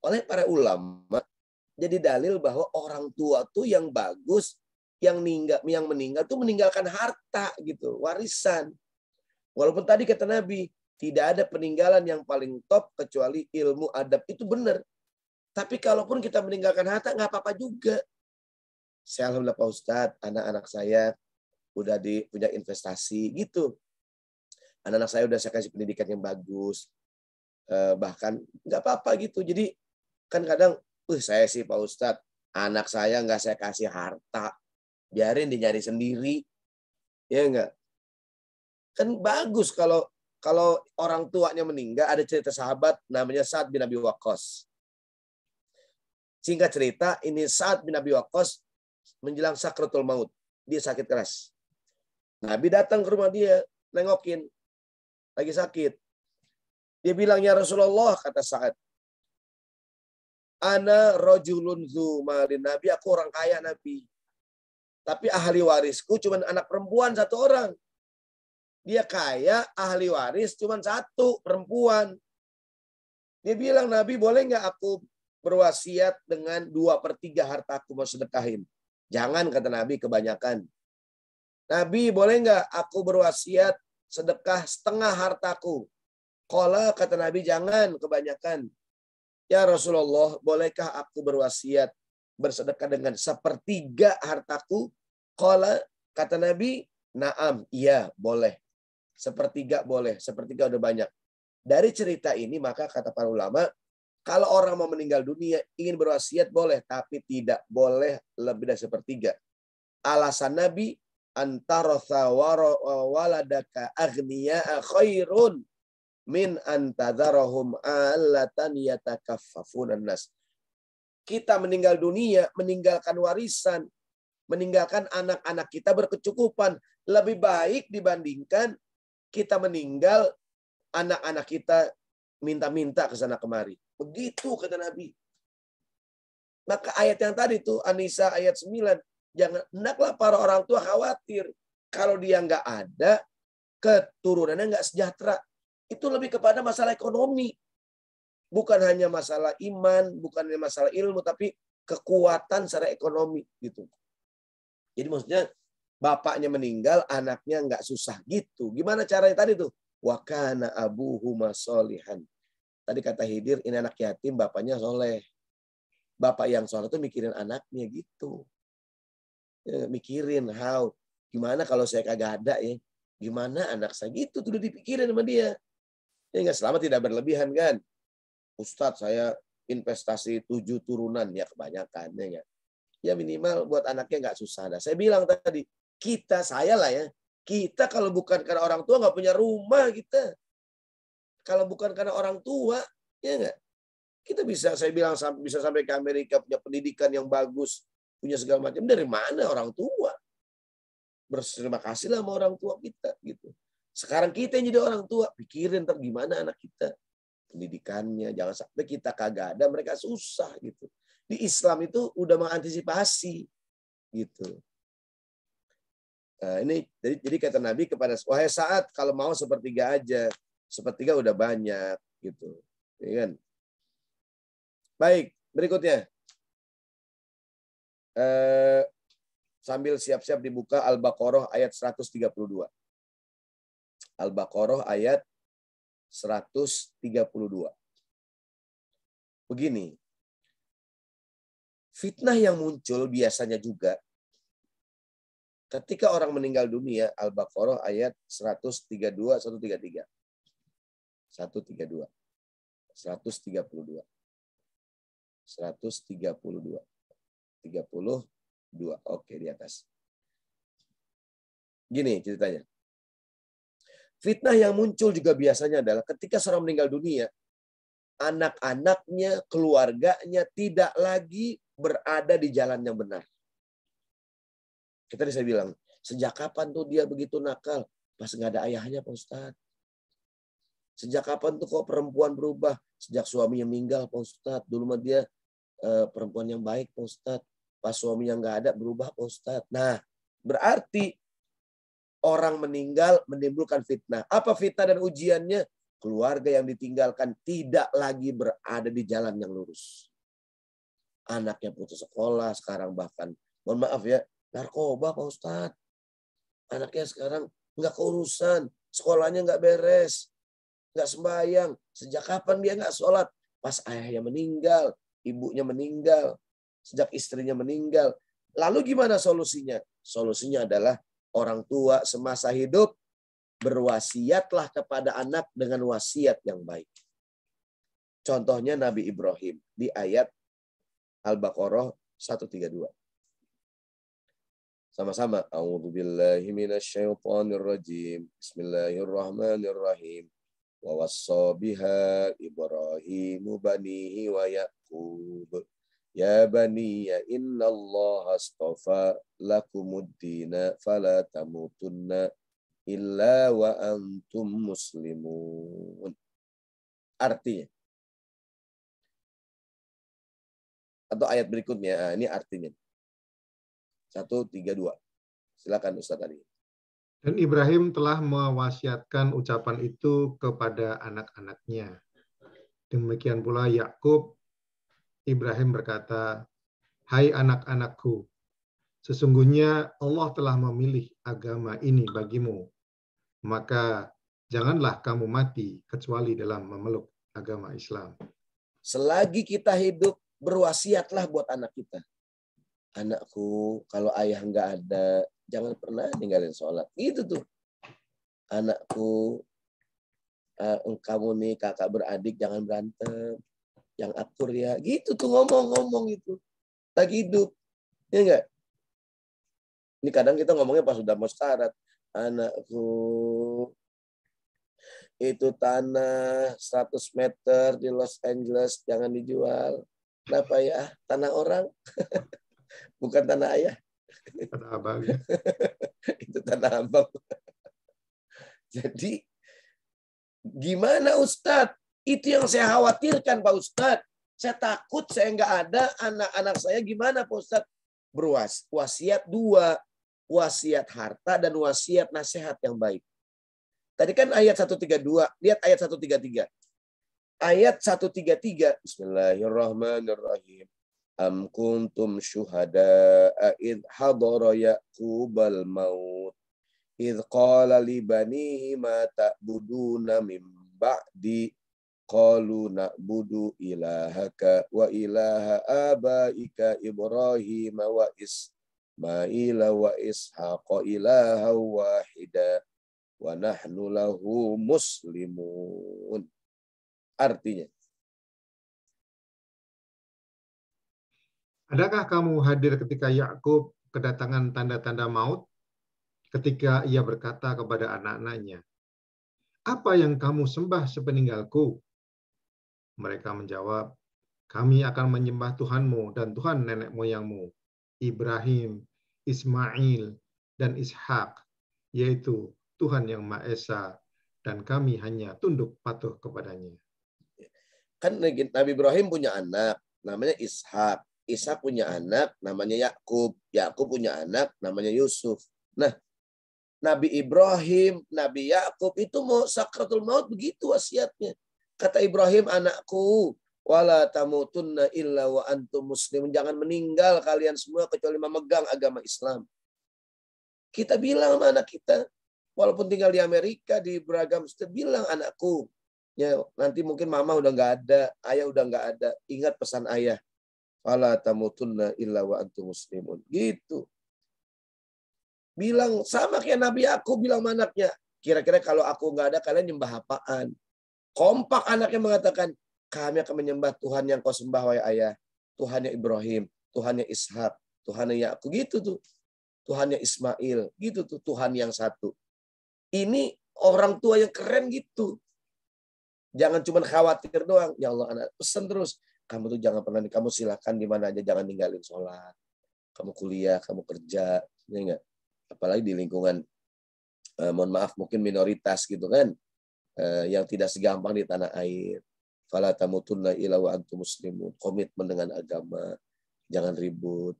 oleh para ulama jadi dalil bahwa orang tua tuh yang bagus, yang meninggal tuh meninggalkan harta gitu, warisan. Walaupun tadi kata Nabi, tidak ada peninggalan yang paling top kecuali ilmu adab, itu benar. Tapi kalaupun kita meninggalkan harta nggak apa-apa juga. Saya alhamdulillah Pak Ustadz, anak-anak saya udah punya investasi gitu. Anak-anak saya udah saya kasih pendidikan yang bagus. Bahkan nggak apa-apa gitu. Jadi kan kadang, saya sih Pak Ustadz, anak saya nggak saya kasih harta, biarin dia nyari sendiri, ya enggak. Kan bagus kalau orang tuanya meninggal. Ada cerita sahabat namanya Sa'ad bin Abi Waqqas. Singkat cerita, ini Sa'ad bin Abi Waqqas menjelang sakratul maut, dia sakit keras. Nabi datang ke rumah dia, nengokin, lagi sakit. Dia bilang, ya Rasulullah, kata Sa'ad, ana rajulun zu malin, Nabi, aku orang kaya Nabi. Tapi ahli warisku cuma anak perempuan satu orang. Dia kaya, ahli waris cuma satu perempuan. Dia bilang, Nabi, boleh nggak aku berwasiat dengan 2/3 hartaku mau sedekahin? Jangan, kata Nabi, kebanyakan. Nabi, boleh nggak aku berwasiat sedekah setengah hartaku? Qala, kata Nabi, jangan kebanyakan. Ya Rasulullah, bolehkah aku berwasiat bersedekah dengan 1/3 hartaku? Qala, kata Nabi, na'am, iya, boleh. 1/3 boleh, 1/3 udah banyak. Dari cerita ini maka kata para ulama, kalau orang mau meninggal dunia ingin berwasiat boleh, tapi tidak boleh lebih dari 1/3. Alasan Nabi, antaratha waladaka aghniya'a khairun min antadharahum allatan yatakaffafunan nas. Kita meninggal dunia, meninggalkan warisan, meninggalkan anak-anak kita berkecukupan, lebih baik dibandingkan kita meninggal, anak-anak kita minta-minta ke sana kemari. Begitu kata Nabi. Maka ayat yang tadi tuh, An-Nisa ayat 9, jangan, hendaklah para orang tua khawatir kalau dia nggak ada, keturunannya nggak sejahtera. Itu lebih kepada masalah ekonomi. Bukan hanya masalah iman, bukan hanya masalah ilmu, tapi kekuatan secara ekonomi gitu. Jadi maksudnya bapaknya meninggal, anaknya nggak susah gitu. Gimana caranya tadi tuh? Wa kana abuhuma sholihan. Tadi kata Khidir, ini anak yatim, bapaknya soleh. Bapak yang soleh tuh mikirin anaknya gitu. Ya, mikirin gimana kalau saya kagak ada ya? Gimana anak saya gitu tuh udah dipikirin sama dia. Ya nggak, selama tidak berlebihan kan. Ustadz, saya investasi 7 turunan, ya kebanyakan ya nggak. Ya minimal buat anaknya nggak susah. Nah, saya bilang tadi, saya lah ya. Kita kalau bukan karena orang tua nggak punya rumah kita. Kalau bukan karena orang tua, ya nggak. Kita saya bilang bisa sampai ke Amerika, punya pendidikan yang bagus, punya segala macam. Dari mana orang tua? Berterima kasihlah sama orang tua kita gitu. Sekarang kita yang jadi orang tua, pikirin ntar gimana anak kita. Pendidikannya, jangan sampai kita kagak ada, mereka susah gitu. Di Islam itu udah mengantisipasi gitu. Nah, ini jadi kata Nabi kepada wahai Sa'ad, kalau mau sepertiga aja. Sepertiga udah banyak gitu. Ya kan? Baik, berikutnya. Sambil siap-siap dibuka Al-Baqarah ayat 132. Al-Baqarah ayat 132. Begini. Fitnah yang muncul biasanya juga ketika orang meninggal dunia, Al-Baqarah ayat 132, 133. 132. 132. 132. 32. Oke, di atas. Gini ceritanya. Fitnah yang muncul juga biasanya adalah ketika seorang meninggal dunia, anak-anaknya, keluarganya tidak lagi berada di jalan yang benar. Kita bisa bilang, sejak kapan tuh dia begitu nakal? Pas nggak ada ayahnya, Pak Ustadz. Sejak kapan tuh kok perempuan berubah? Sejak suaminya meninggal, Pak Ustadz. Dulu mah dia perempuan yang baik, Pak Ustadz. Pas suaminya nggak ada, berubah, Pak Ustadz. Nah, berarti orang meninggal menimbulkan fitnah. Apa fitnah dan ujiannya? Keluarga yang ditinggalkan tidak lagi berada di jalan yang lurus. Anaknya putus sekolah, sekarang bahkan, mohon maaf ya, narkoba, Pak Ustadz. Anaknya sekarang nggak keurusan, sekolahnya nggak beres, nggak sembahyang. Sejak kapan dia nggak sholat? Pas ayahnya meninggal, ibunya meninggal, sejak istrinya meninggal. Lalu gimana solusinya? Solusinya adalah orang tua semasa hidup berwasiatlah kepada anak dengan wasiat yang baik. Contohnya Nabi Ibrahim di ayat Al-Baqarah 132. Sama-sama. A'udzubillahi minasyaitonirrajim. Bismillahirrahmanirrahim. Wa wassa biha Ibrahimu banihi wa Yaqub. Ya baniya innallaha astafa lakumuddina fala tamutunna illa wa antum muslimun. Artinya. Atau ayat berikutnya, ini artinya. 132. Silakan Ustaz Ali. Dan Ibrahim telah mewasiatkan ucapan itu kepada anak-anaknya. Demikian pula Yakub. Ibrahim berkata, hai anak-anakku, sesungguhnya Allah telah memilih agama ini bagimu. Maka janganlah kamu mati kecuali dalam memeluk agama Islam. Selagi kita hidup, berwasiatlah buat anak kita. Anakku, kalau ayah nggak ada, jangan pernah ninggalin sholat. Gitu tuh. Anakku, kamu nih kakak beradik, jangan berantem. Yang akur ya. Gitu tuh ngomong-ngomong itu. Lagi hidup. Ya enggak? Ini kadang kita ngomongnya pas sudah mau sekarat. Anakku, itu tanah 100 meter di Los Angeles, jangan dijual. Kenapa ya? Tanah orang. Bukan tanah ayah. Tanah abang. Ya? Itu tanah abang. Jadi, gimana Ustadz? Itu yang saya khawatirkan Pak Ustadz. Saya takut saya nggak ada anak-anak saya gimana Pak Ustadz? Wasiat 2. Wasiat harta dan wasiat nasihat yang baik. Tadi kan ayat 132. Lihat ayat 133. Ayat 133. Bismillahirrahmanirrahim. Am kuntum syuhada'a idh hadara Ya'qubal maut. Idh qala li banihi ma ta'buduna min ba'di. Qalu na'budu ilahaka wa ilaha abaika Ibrahim wa Ismaila wa Ishaqa ilaha wahida wa nahnu lahu muslimun. Artinya, adakah kamu hadir ketika Yakub kedatangan tanda-tanda maut? Ketika ia berkata kepada anak-anaknya, apa yang kamu sembah sepeninggalku? Mereka menjawab, kami akan menyembah Tuhanmu dan Tuhan nenek moyangmu, Ibrahim, Ismail, dan Ishak, yaitu Tuhan yang Maha Esa, dan kami hanya tunduk patuh kepadanya. Kan Nabi Ibrahim punya anak, namanya Ishak. Ishak punya anak, namanya Yakub. Yakub punya anak, namanya Yusuf. Nah, Nabi Ibrahim, Nabi Yakub itu mau sakratul maut begitu wasiatnya. Kata Ibrahim, anakku, wala tamutunna illa wa antum muslimun. Jangan meninggal kalian semua kecuali memegang agama Islam. Kita bilang sama anak kita, walaupun tinggal di Amerika, di beragam state, bilang anakku, ya nanti mungkin mama udah nggak ada, ayah udah nggak ada. Ingat pesan ayah, wala tamutunna illa wa antum muslimun. Gitu. Bilang sama kayak Nabi aku bilang sama anaknya. Kira-kira kalau aku nggak ada, kalian nyembah apaan? Kompak anaknya mengatakan, kami akan menyembah Tuhan yang kau sembah wahai ayah. Tuhannya Ibrahim, Tuhannya Ishak, Tuhannya Yakub. Gitu tuh. Tuhannya Ismail. Gitu tuh Tuhan yang satu. Ini orang tua yang keren gitu. Jangan cuma khawatir doang. Ya Allah, anak pesan terus. Kamu tuh jangan pernah, kamu silakan di mana aja, jangan ninggalin sholat. Kamu kuliah, kamu kerja. Ya enggak? Apalagi di lingkungan, mohon maaf, mungkin minoritas gitu kan. Yang tidak segampang di tanah air. Fala tamutunna illa wa antum muslimun. Komitmen dengan agama. Jangan ribut.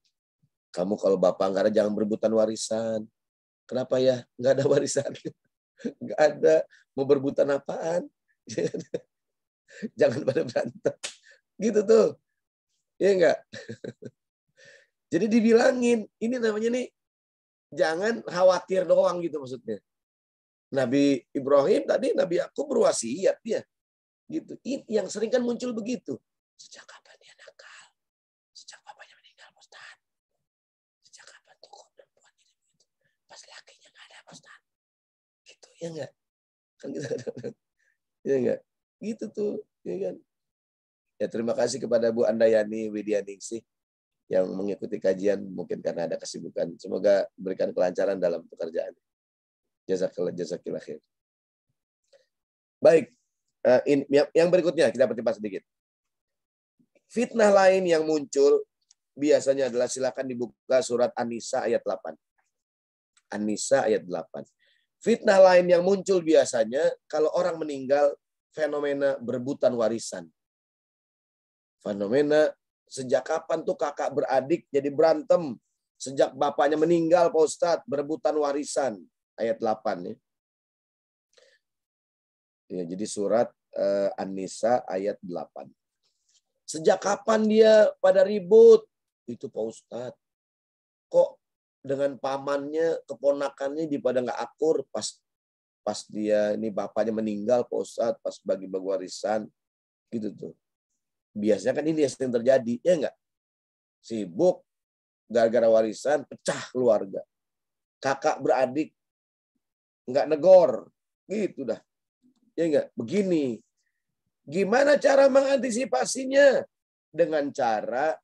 Kamu kalau bapak nggak ada, jangan berebutan warisan. Kenapa ya? Nggak ada warisan. Nggak ada. Mau berebutan apaan? Jangan pada berantem. Gitu tuh. Iya enggak? Jadi dibilangin. Ini namanya nih, jangan khawatir doang gitu maksudnya. Nabi Ibrahim tadi, Nabi Yakub berwasiat dia. Gitu. Yang sering kan muncul begitu. Sejak kapan dia nakal? Sejak bapaknya meninggal, Ustaz. Sejak kapan tuh kok perempuan ini begitu? Pas lakinya nggak ada, Ustaz. Gitu ya enggak? Kan gitu. Ya enggak? Gitu tuh, ya kan? Ya terima kasih kepada Bu Andayani Widyaningsih yang mengikuti kajian mungkin karena ada kesibukan. Semoga berikan kelancaran dalam pekerjaan. Jazakillah khair. Baik, yang berikutnya kita pertimbang sedikit. Fitnah lain yang muncul biasanya adalah, silakan dibuka surat An-Nisa ayat 8. An-Nisa ayat 8. Fitnah lain yang muncul biasanya kalau orang meninggal, fenomena berebutan warisan. Fenomena sejak kapan tuh kakak beradik jadi berantem? Sejak bapaknya meninggal, Pak Ustadz, berebutan warisan. Ayat 8 ya. Ya, jadi surat An-Nisa ayat 8. Sejak kapan dia pada ribut? Itu Pak Ustadz. Kok dengan pamannya, keponakannya di pada nggak akur pas dia ini bapaknya meninggal, Pak Ustadz, pas bagi-bagi warisan gitu tuh. Biasanya kan ini yang sering terjadi, ya enggak? Sibuk gara-gara warisan, pecah keluarga. Kakak beradik nggak negor, gitu dah. Ya enggak? Begini. Gimana cara mengantisipasinya? Dengan cara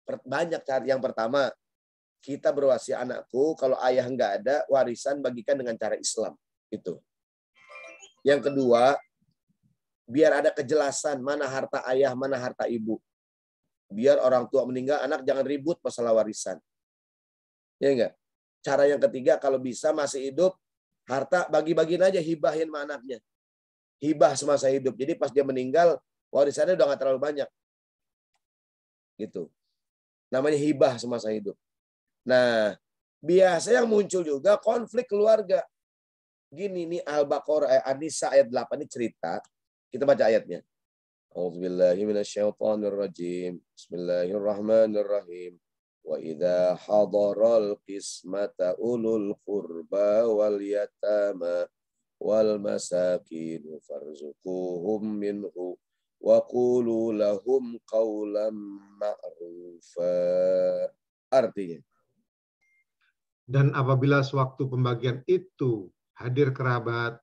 banyak cara. Yang pertama, kita berwasiat, anakku, kalau ayah nggak ada, warisan bagikan dengan cara Islam. Itu. Yang kedua, biar ada kejelasan mana harta ayah, mana harta ibu. Biar orang tua meninggal, anak jangan ribut masalah warisan. Ya enggak? Cara yang ketiga, kalau bisa masih hidup, harta bagi-bagiin aja, hibahin sama anaknya. Hibah semasa hidup. Jadi pas dia meninggal, warisannya udah nggak terlalu banyak. Gitu. Namanya hibah semasa hidup. Nah, biasa yang muncul juga konflik keluarga. Gini nih, Al-Baqarah An-Nisa ayat 8 ini cerita. Kita baca ayatnya. A'udzubillahi minasyaitonirrajim. Bismillahirrahmanirrahim. Wa idza hadaral qismata ulul qurba wal yatama wal masakin farzuquhum minhu wa qulu lahum qawlan ma'rufa. Artinya, Dan apabila sewaktu pembagian itu hadir kerabat,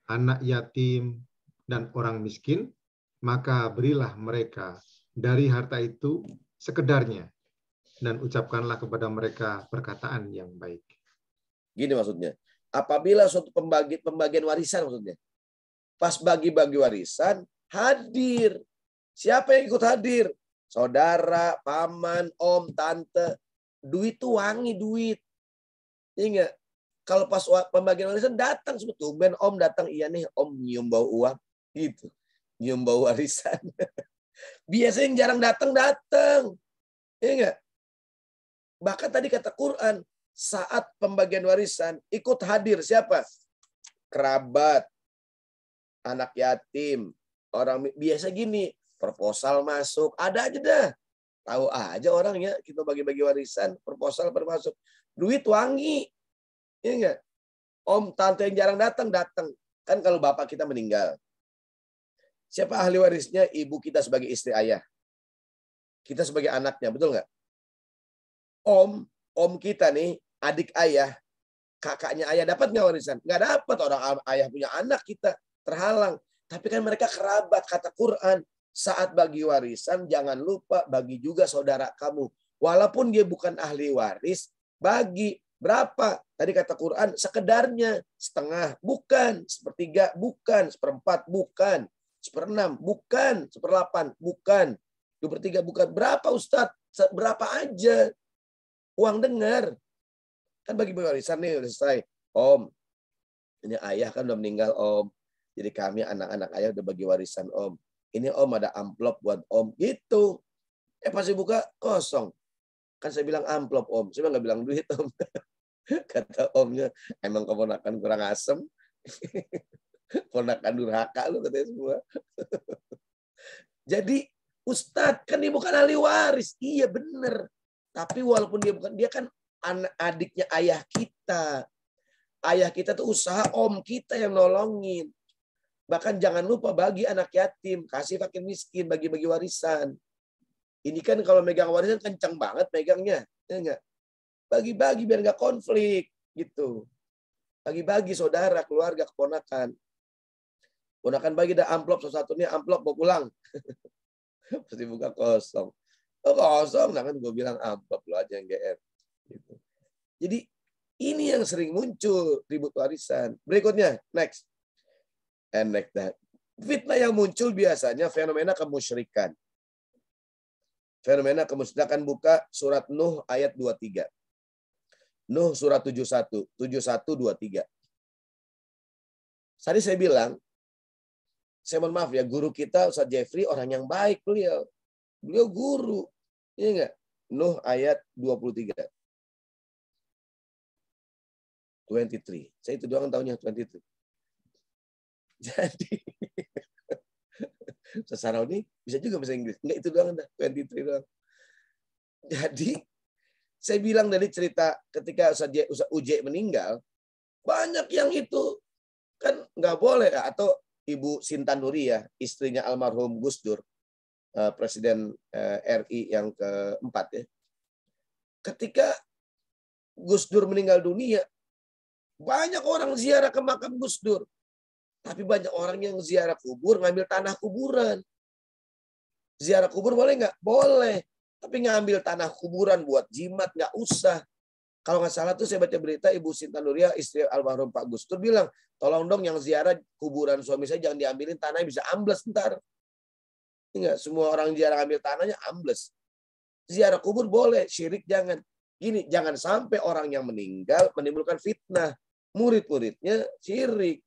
anak yatim, dan orang miskin, maka berilah mereka dari harta itu sekedarnya, dan ucapkanlah kepada mereka perkataan yang baik. gini maksudnya. Apabila suatu pembagian warisan maksudnya. Pas bagi-bagi warisan, hadir. Siapa yang ikut hadir? Saudara, paman, om, tante. Duit tuh wangi duit. Ingat, Kalau pas pembagian warisan datang semua, tumben Om datang, iya nih Om nyium bau uang, gitu, nyium bau warisan. Biasanya yang jarang datang, ya enggak? Bahkan tadi kata Quran, saat pembagian warisan ikut hadir siapa? Kerabat, anak yatim, orang biasa gini, proposal masuk, ada aja dah. Tahu aja orangnya kita bagi-bagi warisan, proposal bermasuk, duit wangi. Iya enggak? Om tante yang jarang datang. Kan kalau bapak kita meninggal. Siapa ahli warisnya? Ibu kita sebagai istri ayah. Kita sebagai anaknya, betul nggak? Om kita nih, adik ayah, kakaknya ayah dapat nggak warisan? Nggak dapat, orang ayah punya anak kita terhalang. Tapi kan mereka kerabat, kata Quran. Saat bagi warisan, jangan lupa bagi juga saudara kamu. Walaupun dia bukan ahli waris, bagi. Berapa? Tadi kata Quran, sekedarnya. Setengah, bukan. Sepertiga, bukan. Seperempat, bukan. Seperenam, bukan. Seperlapan, bukan. 2/3, bukan. Berapa Ustadz? Berapa aja. Uang dengar. Kan bagi warisan nih, udah selesai. Om, ini ayah kan udah meninggal Om. Jadi kami anak-anak ayah udah bagi warisan Om. Ini Om ada amplop buat Om. Gitu. Pasti buka, kosong. Kan saya bilang amplop Om. Saya nggak bilang duit Om. Kata omnya, emang keponakan kurang asem. Ponakan durhaka lu katanya semua. Jadi Ustadz kan dia bukan ahli waris. Iya bener. Tapi walaupun dia bukan, dia kan anak adiknya ayah kita. Ayah kita tuh usaha om kita yang nolongin. Bahkan jangan lupa bagi anak yatim, kasih fakir miskin, bagi-bagi warisan. Ini kan kalau megang warisan kencang banget megangnya. Ya enggak? Bagi-bagi biar nggak konflik gitu. Bagi-bagi saudara, keluarga, keponakan. Ponakan bagi dah amplop satu-satunya, amplop mau pulang. Pasti buka kosong. Oh kosong, nah kan gue bilang amplop lo aja yang GR. Gitu. Jadi ini yang sering muncul ribut warisan. Berikutnya, next. And next that. Fitnah yang muncul biasanya fenomena kemusyrikan. Fenomena kemusyrikan, buka surat Nuh ayat 23. Nuh surat 71, 23. Tadi saya bilang, saya mohon maaf ya, guru kita Ustaz Jeffrey orang yang baik beliau. Beliau guru. Iya enggak? Nuh ayat 23. 23. Saya itu doang tahunnya 23. Jadi Sesarau ini bisa juga bahasa Inggris. Enggak, itu doang dah, 23 doang. Jadi saya bilang dari cerita ketika Ustaz Uje meninggal, banyak yang itu kan nggak boleh, atau Ibu Sinta Nuria, istrinya almarhum Gus Dur, Presiden RI yang keempat ya. Ketika Gus Dur meninggal dunia, banyak orang ziarah ke makam Gus Dur. Tapi banyak orang yang ziarah kubur ngambil tanah kuburan. Ziarah kubur boleh nggak? Boleh. Tapi ngambil tanah kuburan buat jimat nggak usah. Kalau nggak salah tuh saya baca berita Ibu Sinta Nuria, istri almarhum Pak Gus Dur bilang, tolong dong yang ziarah kuburan suami saya jangan diambilin, tanahnya bisa ambles ntar. Enggak, semua orang ziarah ambil tanahnya ambles. Ziarah kubur boleh, syirik jangan. Gini, jangan sampai orang yang meninggal menimbulkan fitnah. Murid-muridnya syirik.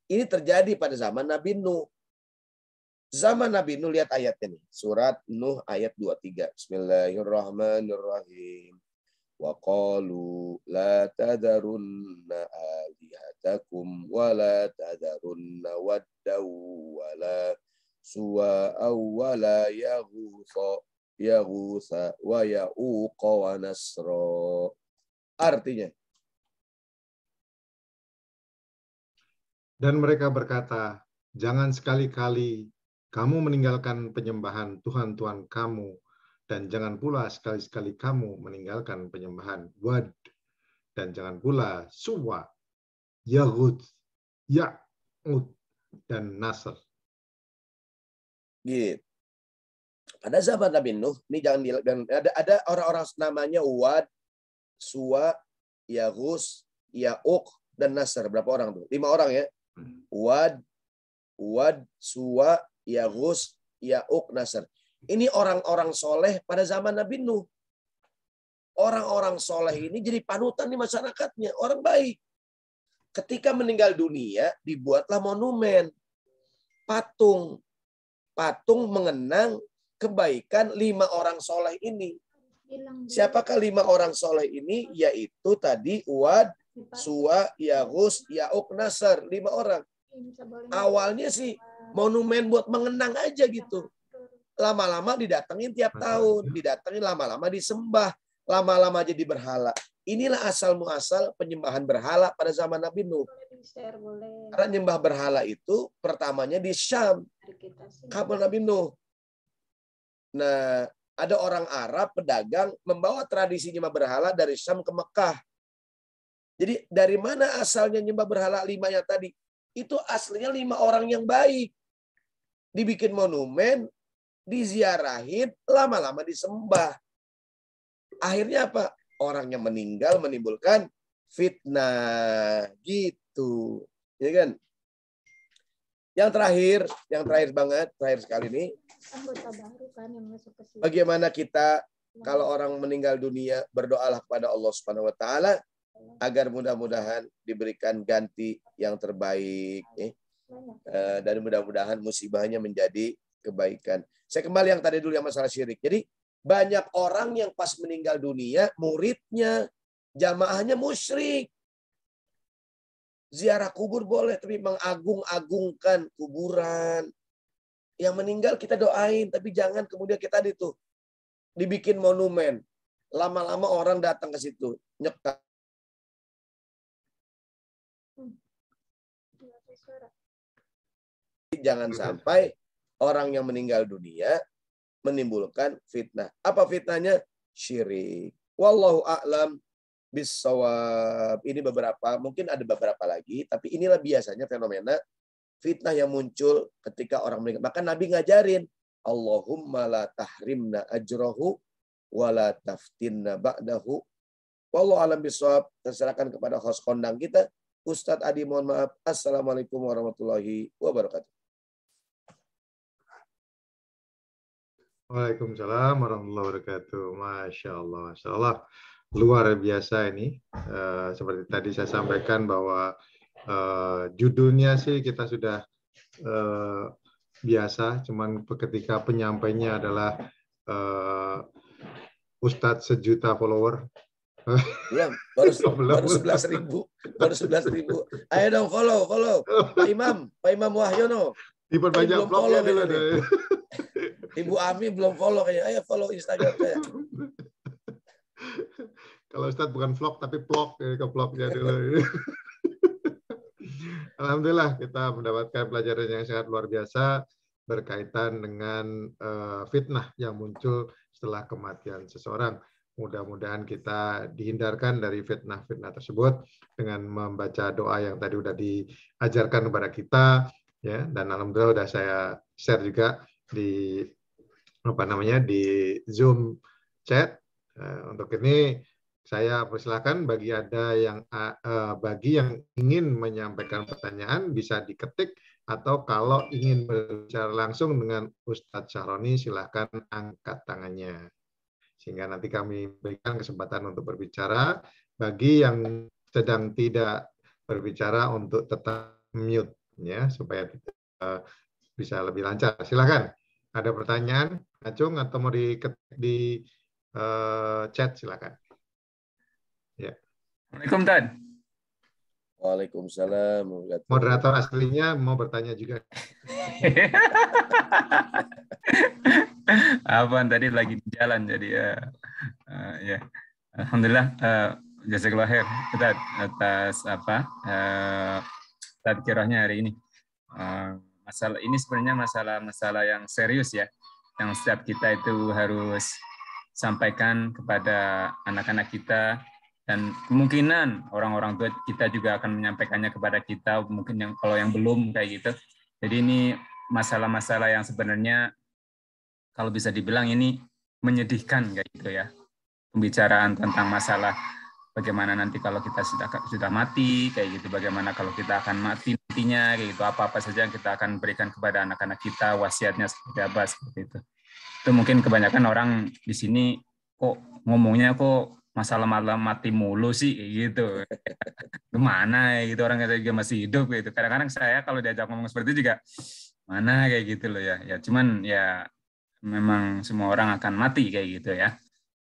Ini terjadi pada zaman Nabi Nuh. Zaman Nabi Nuh, lihat ayatnya nih. Surat Nuh ayat 23. Bismillahirrahmanirrahim. Wa qalu la tadarunna alihatakum wa la tadarunna waddaw wa la suwa'a wa la yaghutha wa ya'uqa wa nasra. Artinya, dan mereka berkata, jangan sekali-kali kamu meninggalkan penyembahan Tuhan-Tuhan kamu, dan jangan pula sekali-sekali kamu meninggalkan penyembahan Wad, dan jangan pula Suwa, Yaghut, Ya'ud, dan Nasr. gitu. Pada zaman Nabi Nuh, ini jangan ada orang-orang namanya Wad, Suwa, Yaghus, Ya'uq, dan Nasr. Berapa orang tuh? 5 orang ya. Wad, Suwa, Yaghus, Ya'uq, Nasr. Ini orang-orang soleh pada zaman Nabi Nuh. orang-orang soleh ini jadi panutan di masyarakatnya, orang baik. Ketika meninggal dunia, dibuatlah monumen, patung mengenang kebaikan 5 orang soleh ini. Siapakah 5 orang soleh ini? Yaitu tadi Uwad, Suwa, Yaghus, Ya'uq, Nasr, 5 orang. Awalnya sih monumen buat mengenang aja gitu. Lama-lama didatengin tiap tahun, didatengin lama-lama disembah, lama-lama jadi berhala. Inilah asal muasal penyembahan berhala pada zaman Nabi Nuh. Karena nyembah berhala itu pertamanya di Syam, kapan Nabi Nuh. Nah, ada orang Arab pedagang membawa tradisi nyembah berhala dari Syam ke Mekah. Jadi dari mana asalnya nyembah berhala 5-nya tadi? Itu aslinya 5 orang yang baik. Dibikin monumen, diziarahin, lama-lama disembah. Akhirnya apa? Orang yang meninggal menimbulkan fitnah gitu. Ya kan? Yang terakhir banget, terakhir sekali ini. Bagaimana kita kalau orang meninggal dunia berdoalah kepada Allah Subhanahu wa taala agar mudah-mudahan diberikan ganti yang terbaik, dan mudah-mudahan musibahnya menjadi kebaikan. Saya kembali yang tadi dulu yang masalah syirik. Jadi banyak orang yang pas meninggal dunia, muridnya, jamaahnya musyrik. Ziarah kubur boleh, tapi mengagung-agungkan kuburan. Yang meninggal kita doain, tapi jangan kemudian kita dibikin monumen. Lama-lama orang datang ke situ, nyekap. Jangan sampai orang yang meninggal dunia menimbulkan fitnah. Apa fitnahnya? Syirik. Wallahu a'lam bissawab. Ini beberapa, mungkin ada beberapa lagi, tapi inilah biasanya fenomena fitnah yang muncul ketika orang meninggal. Maka Nabi ngajarin, Allahumma la tahrimna ajrahu wa la taftinna ba'dahu. Wallahu a'lam bissawab. Terserahkan kepada host kondang kita, Ustadz Adi, mohon maaf. Assalamualaikum warahmatullahi wabarakatuh. Waalaikumsalam warahmatullahi wabarakatuh. Masya Allah, Masya Allah. Luar biasa ini. Seperti tadi saya sampaikan bahwa judulnya sih kita sudah biasa, cuman ketika penyampainya adalah Ustadz sejuta follower. Baru 11.000. Baru 11.000. Ayo dong follow. Pak Imam Wahyono. Diperbanyak vlognya dulu deh. Ibu Ami belum follow kayaknya. Ayo follow Instagram saya. Kalau Ustadz bukan vlog tapi blog, ke vlognya dulu. Alhamdulillah kita mendapatkan pelajaran yang sangat luar biasa berkaitan dengan fitnah yang muncul setelah kematian seseorang. Mudah-mudahan kita dihindarkan dari fitnah-fitnah tersebut dengan membaca doa yang tadi sudah diajarkan kepada kita, ya. Dan alhamdulillah sudah saya share juga di di Zoom chat. Untuk ini saya persilakan bagi yang ingin menyampaikan pertanyaan bisa diketik, atau kalau ingin berbicara langsung dengan Ustadz Syahroni silahkan angkat tangannya sehingga nanti kami berikan kesempatan untuk berbicara. Bagi yang sedang tidak berbicara untuk tetap mute ya supaya bisa lebih lancar. Silakan. Ada pertanyaan, Acung, atau mau diketik di chat, silakan. Ya. Assalamualaikum, Tad. Waalaikumsalam. Moderator aslinya mau bertanya juga. Apaan tadi lagi di jalan jadi ya. Alhamdulillah, jazakallahu khair Ustaz atas tadkirahnya hari ini. Masalah ini sebenarnya masalah yang serius ya, yang setiap kita itu harus sampaikan kepada anak-anak kita, dan kemungkinan orang-orang tua kita juga akan menyampaikannya kepada kita, mungkin kalau yang belum kayak gitu. Jadi ini masalah-masalah yang sebenarnya kalau bisa dibilang ini menyedihkan kayak gitu ya. Pembicaraan tentang masalah bagaimana nanti kalau kita sudah mati kayak gitu, bagaimana kalau kita akan mati nantinya kayak gitu, apa-apa saja yang kita akan berikan kepada anak-anak kita, wasiatnya seperti apa, seperti itu. Itu mungkin kebanyakan orang di sini kok ngomongnya kok masalah mati mulu sih gitu. Gimana ya gitu, orang juga masih hidup gitu. Kadang-kadang saya kalau diajak ngomong seperti itu juga mana kayak gitu loh ya. Ya cuman ya memang semua orang akan mati kayak gitu ya.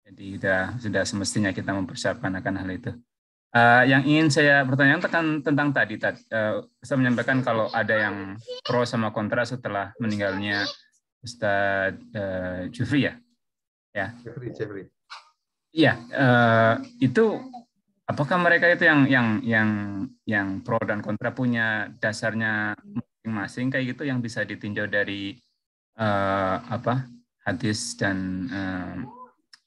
Jadi sudah semestinya kita mempersiapkan akan hal itu. Yang ingin saya pertanyakan tentang tadi, saya menyampaikan kalau ada yang pro sama kontra setelah meninggalnya Ustadz Jufri ya. Ya. Jeffrey. Iya, itu apakah mereka itu yang pro dan kontra punya dasarnya masing-masing kayak gitu yang bisa ditinjau dari hadis dan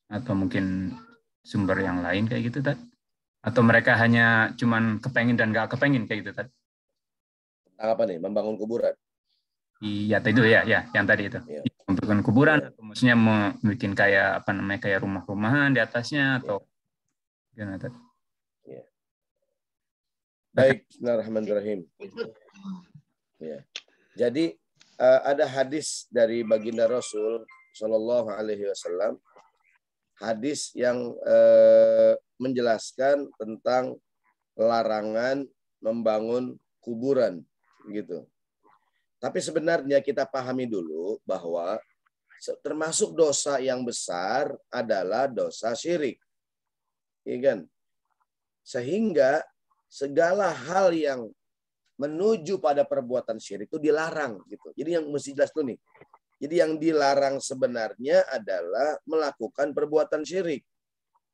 atau mungkin sumber yang lain kayak gitu tadi? Atau mereka hanya cuman kepengin dan nggak kepengin kayak gitu tadi? Apa nih? Membangun kuburan? Iya, itu ya, yang tadi itu. Ya. Membangun kuburan, atau maksudnya membuat kayak kayak rumah-rumahan di atasnya atau gimana tadi? Ya. Baik, bismillahirrahmanirrahim. Ya. Jadi ada hadis dari baginda Rasul Shallallahu Alaihi Wasallam, hadis yang menjelaskan tentang larangan membangun kuburan, gitu. Tapi sebenarnya kita pahami dulu bahwa termasuk dosa yang besar adalah dosa syirik, ya kan? Sehingga segala hal yang menuju pada perbuatan syirik itu dilarang, gitu. Jadi yang mesti jelas tuh nih. Jadi yang dilarang sebenarnya adalah melakukan perbuatan syirik.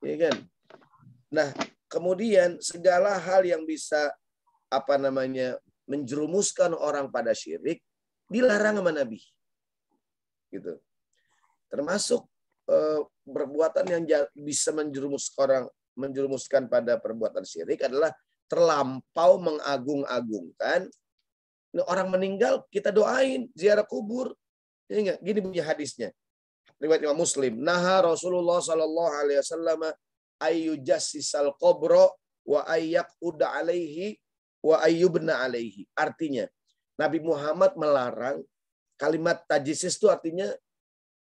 Ya kan? Nah, kemudian segala hal yang bisa menjerumuskan orang pada syirik dilarang sama Nabi. Gitu. Termasuk perbuatan yang bisa menjerumuskan pada perbuatan syirik adalah terlampau mengagung-agungkan. Orang meninggal kita doain, ziarah kubur. Ini gini bunyi hadisnya. Riwayat Imam Muslim. Naha Rasulullah sallallahu alaihi wasallam ayyujassisal qabra wa ayyaquda alaihi wa ayyubna alaihi. Artinya, Nabi Muhammad melarang kalimat tajsis itu artinya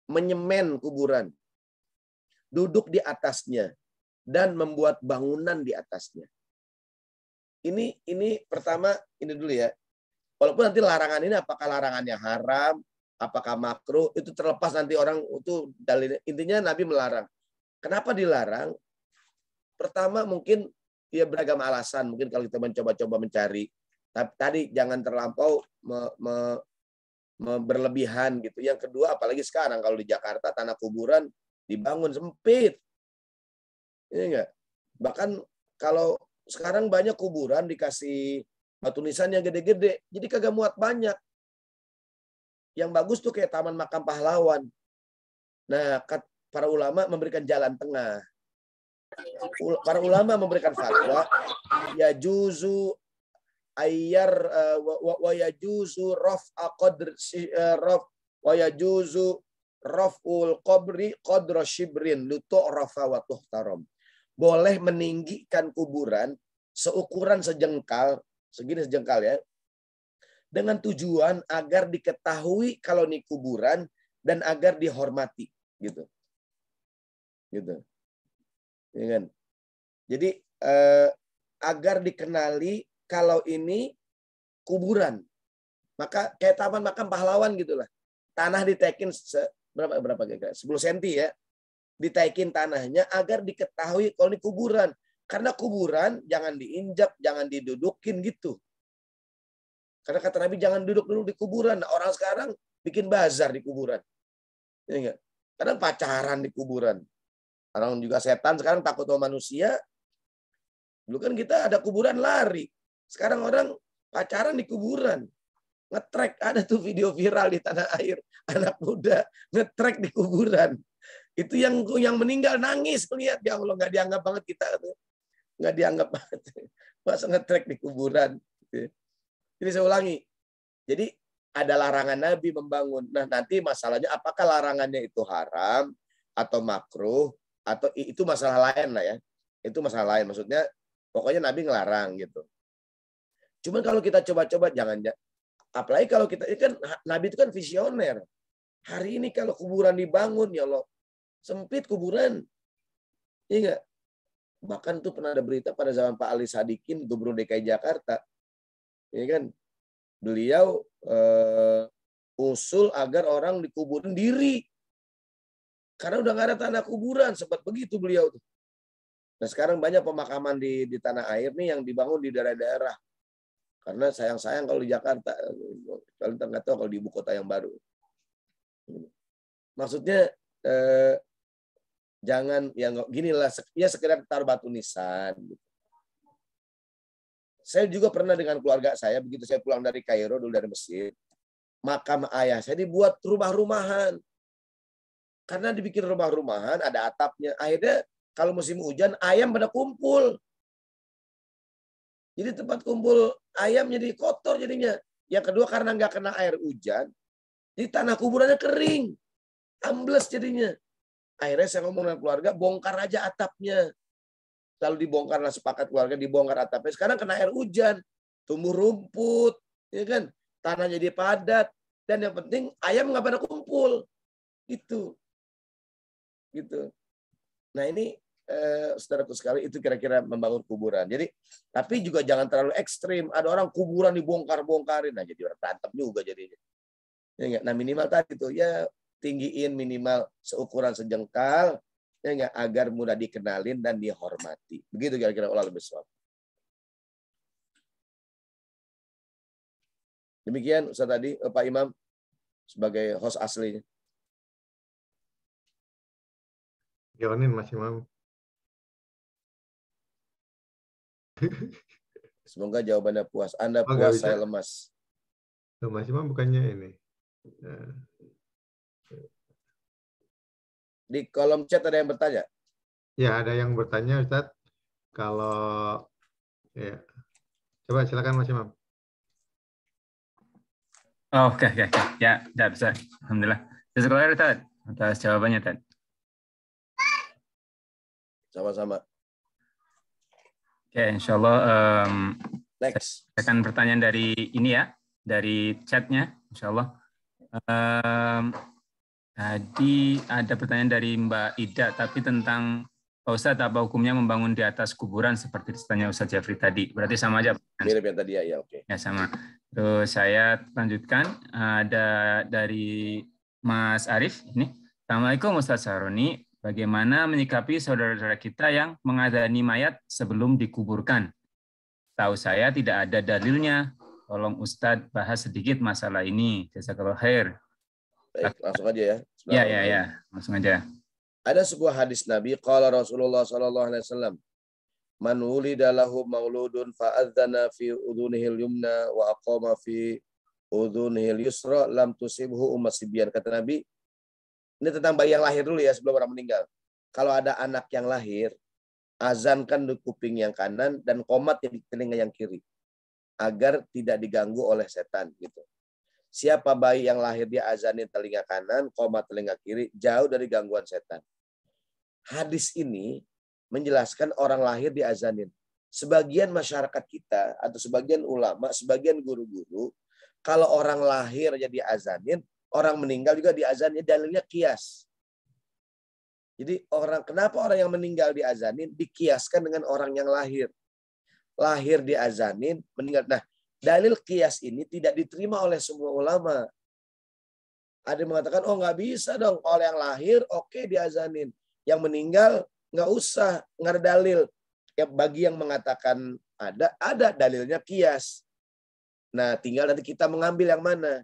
menyemen kuburan. Duduk di atasnya dan membuat bangunan di atasnya. Ini pertama ini dulu ya. Walaupun nanti larangan ini apakah larangannya haram, apakah makruh, itu terlepas nanti orang itu dalil. Intinya Nabi melarang. Kenapa dilarang? Pertama mungkin dia beragam alasan. Mungkin kalau kita mencoba-coba mencari. Tapi tadi jangan terlampau berlebihan gitu. Yang kedua apalagi sekarang kalau di Jakarta tanah kuburan dibangun sempit. Ini enggak. Bahkan kalau sekarang banyak kuburan dikasih batu nisan yang gede-gede. Jadi kagak muat banyak. Yang bagus tuh kayak Taman Makam Pahlawan. Nah, para ulama memberikan jalan tengah. Para ulama memberikan fatwa ya juzu ayyar wa yajuzu raf'a qadr raf wa yajuzu raf'ul qabri qadra shibrin lutu'rafa wa tuhtaram. Boleh meninggikan kuburan seukuran sejengkal, segini sejengkal ya. Dengan tujuan agar diketahui kalau ini kuburan dan agar dihormati gitu. Gitu. Ya kan? Jadi agar dikenali kalau ini kuburan. Maka kayak Taman Makam Pahlawan gitulah. Tanah ditekin berapa kira-kira? 10 cm ya. Ditekin tanahnya agar diketahui kalau ini kuburan. Karena kuburan jangan diinjak, jangan didudukin gitu. Karena kata Nabi jangan duduk dulu di kuburan. Nah, orang sekarang bikin bazar di kuburan. Ya enggak? Kadang pacaran di kuburan. Orang juga setan sekarang takut sama manusia. Dulu kan kita ada kuburan lari. Sekarang orang pacaran di kuburan. Ngetrek. Ada tuh video viral di tanah air. Anak muda ngetrek di kuburan. Itu yang meninggal nangis. Lihat, ya Allah, nggak dianggap banget kita. Nggak dianggap banget. Masa ngetrek di kuburan. Ini saya ulangi. Jadi ada larangan Nabi membangun. Nah nanti masalahnya apakah larangannya itu haram atau makruh atau itu masalah lain lah ya. Itu masalah lain. Maksudnya pokoknya Nabi ngelarang gitu. Cuman kalau kita coba-coba jangan. Apalagi kalau kita kan Nabi itu kan visioner. Hari ini kalau kuburan dibangun ya Allah sempit kuburan. Iya nggak? Bahkan tuh pernah ada berita pada zaman Pak Ali Sadikin, Gubernur DKI Jakarta, ya kan, beliau usul agar orang dikuburin diri karena udah nggak ada tanah kuburan, sempat begitu beliau tuh. Nah sekarang banyak pemakaman di tanah air nih yang dibangun di daerah-daerah, karena sayang-sayang kalau di Jakarta, kalau nggak tahu kalau di ibu kota yang baru. Maksudnya jangan yang gini lah, ya sekedar taruh batu nisan. Saya juga pernah dengan keluarga saya, begitu saya pulang dari Kairo dulu dari Mesir, makam ayah saya dibuat rumah-rumahan. Karena dibikin rumah-rumahan, ada atapnya. Akhirnya kalau musim hujan, ayam pada kumpul. Jadi tempat kumpul ayam jadi kotor jadinya. Yang kedua karena nggak kena air hujan, jadi tanah kuburannya kering. Ambles jadinya. Akhirnya saya ngomong dengan keluarga, bongkar aja atapnya. Lalu dibongkarlah, sepakat keluarga dibongkar atapnya. Sekarang kena air hujan, tumbuh rumput, ya kan? Tanah jadi padat, dan yang penting ayam nggak pada kumpul. Gitu. Nah ini saudaraku sekali, itu kira-kira membangun kuburan. Jadi, tapi juga jangan terlalu ekstrim. Ada orang kuburan dibongkar-bongkarin, nah jadi berantem juga jadinya. Ya, nah minimal tadi tuh ya, tinggiin minimal seukuran sejengkal, ya enggak, agar mudah dikenalin dan dihormati. Begitu kira-kira olah lebih suap. Demikian Ustaz tadi, Pak Imam sebagai host aslinya. Jalanin Mas Imam. Semoga jawabannya puas. Anda Oh, puas, saya lemas. Tuh, Mas Imam bukannya ini. Di kolom chat ada yang bertanya? Ya, ada yang bertanya, Ustadz. Kalau ya, coba silakan Mas Imam. Oh, oke. Ya, tidak bisa. Alhamdulillah. Jazakallah Ustaz atas jawabannya, Tad. Sama-sama. Oke, insyaallah Next. saya akan pertanyaan dari ini ya, dari chatnya, insyaallah. Tadi ada pertanyaan dari Mbak Ida, tapi tentang Pak Ustadz, apa hukumnya membangun di atas kuburan seperti ditanya Ustadz Jafri tadi? Berarti sama aja. Mirip yang tadi ya, oke. Ya sama. Terus saya lanjutkan, ada dari Mas Arief ini. Assalamualaikum Ustadz Saroni, bagaimana menyikapi saudara-saudara kita yang mengadani mayat sebelum dikuburkan? Tahu saya tidak ada dalilnya. Tolong Ustadz bahas sedikit masalah ini. Jazakallah khair. Baik, langsung aja ya. Ya, langsung aja. Ada sebuah hadis Nabi, qala Rasulullah sallallahu alaihi wasallam, man wulida lahu mauludun fa'adzana fi udhunihil yumna wa aqama fi udhunihil yusra lam tusibhu umasibyan. Kata Nabi, ini tentang bayi yang lahir dulu ya, sebelum orang meninggal. Kalau ada anak yang lahir, azankan di kuping yang kanan dan qomat di telinga yang kiri, agar tidak diganggu oleh setan gitu. Siapa bayi yang lahir dia azanin telinga kanan, qomat telinga kiri, jauh dari gangguan setan. Hadis ini menjelaskan orang lahir diazanin. Sebagian masyarakat kita atau sebagian ulama, sebagian guru-guru, kalau orang lahir aja diazanin, orang meninggal juga diazanin, dalilnya kias. Jadi kenapa orang yang meninggal diazanin dikiaskan dengan orang yang lahir. Lahir diazanin, meninggal. Nah, dalil kias ini tidak diterima oleh semua ulama. Ada yang mengatakan, oh nggak bisa dong, kalau yang lahir oke diazanin. Yang meninggal nggak usah, nggak ada dalil. Ya, bagi yang mengatakan ada dalilnya kias. Nah, tinggal nanti kita mengambil yang mana.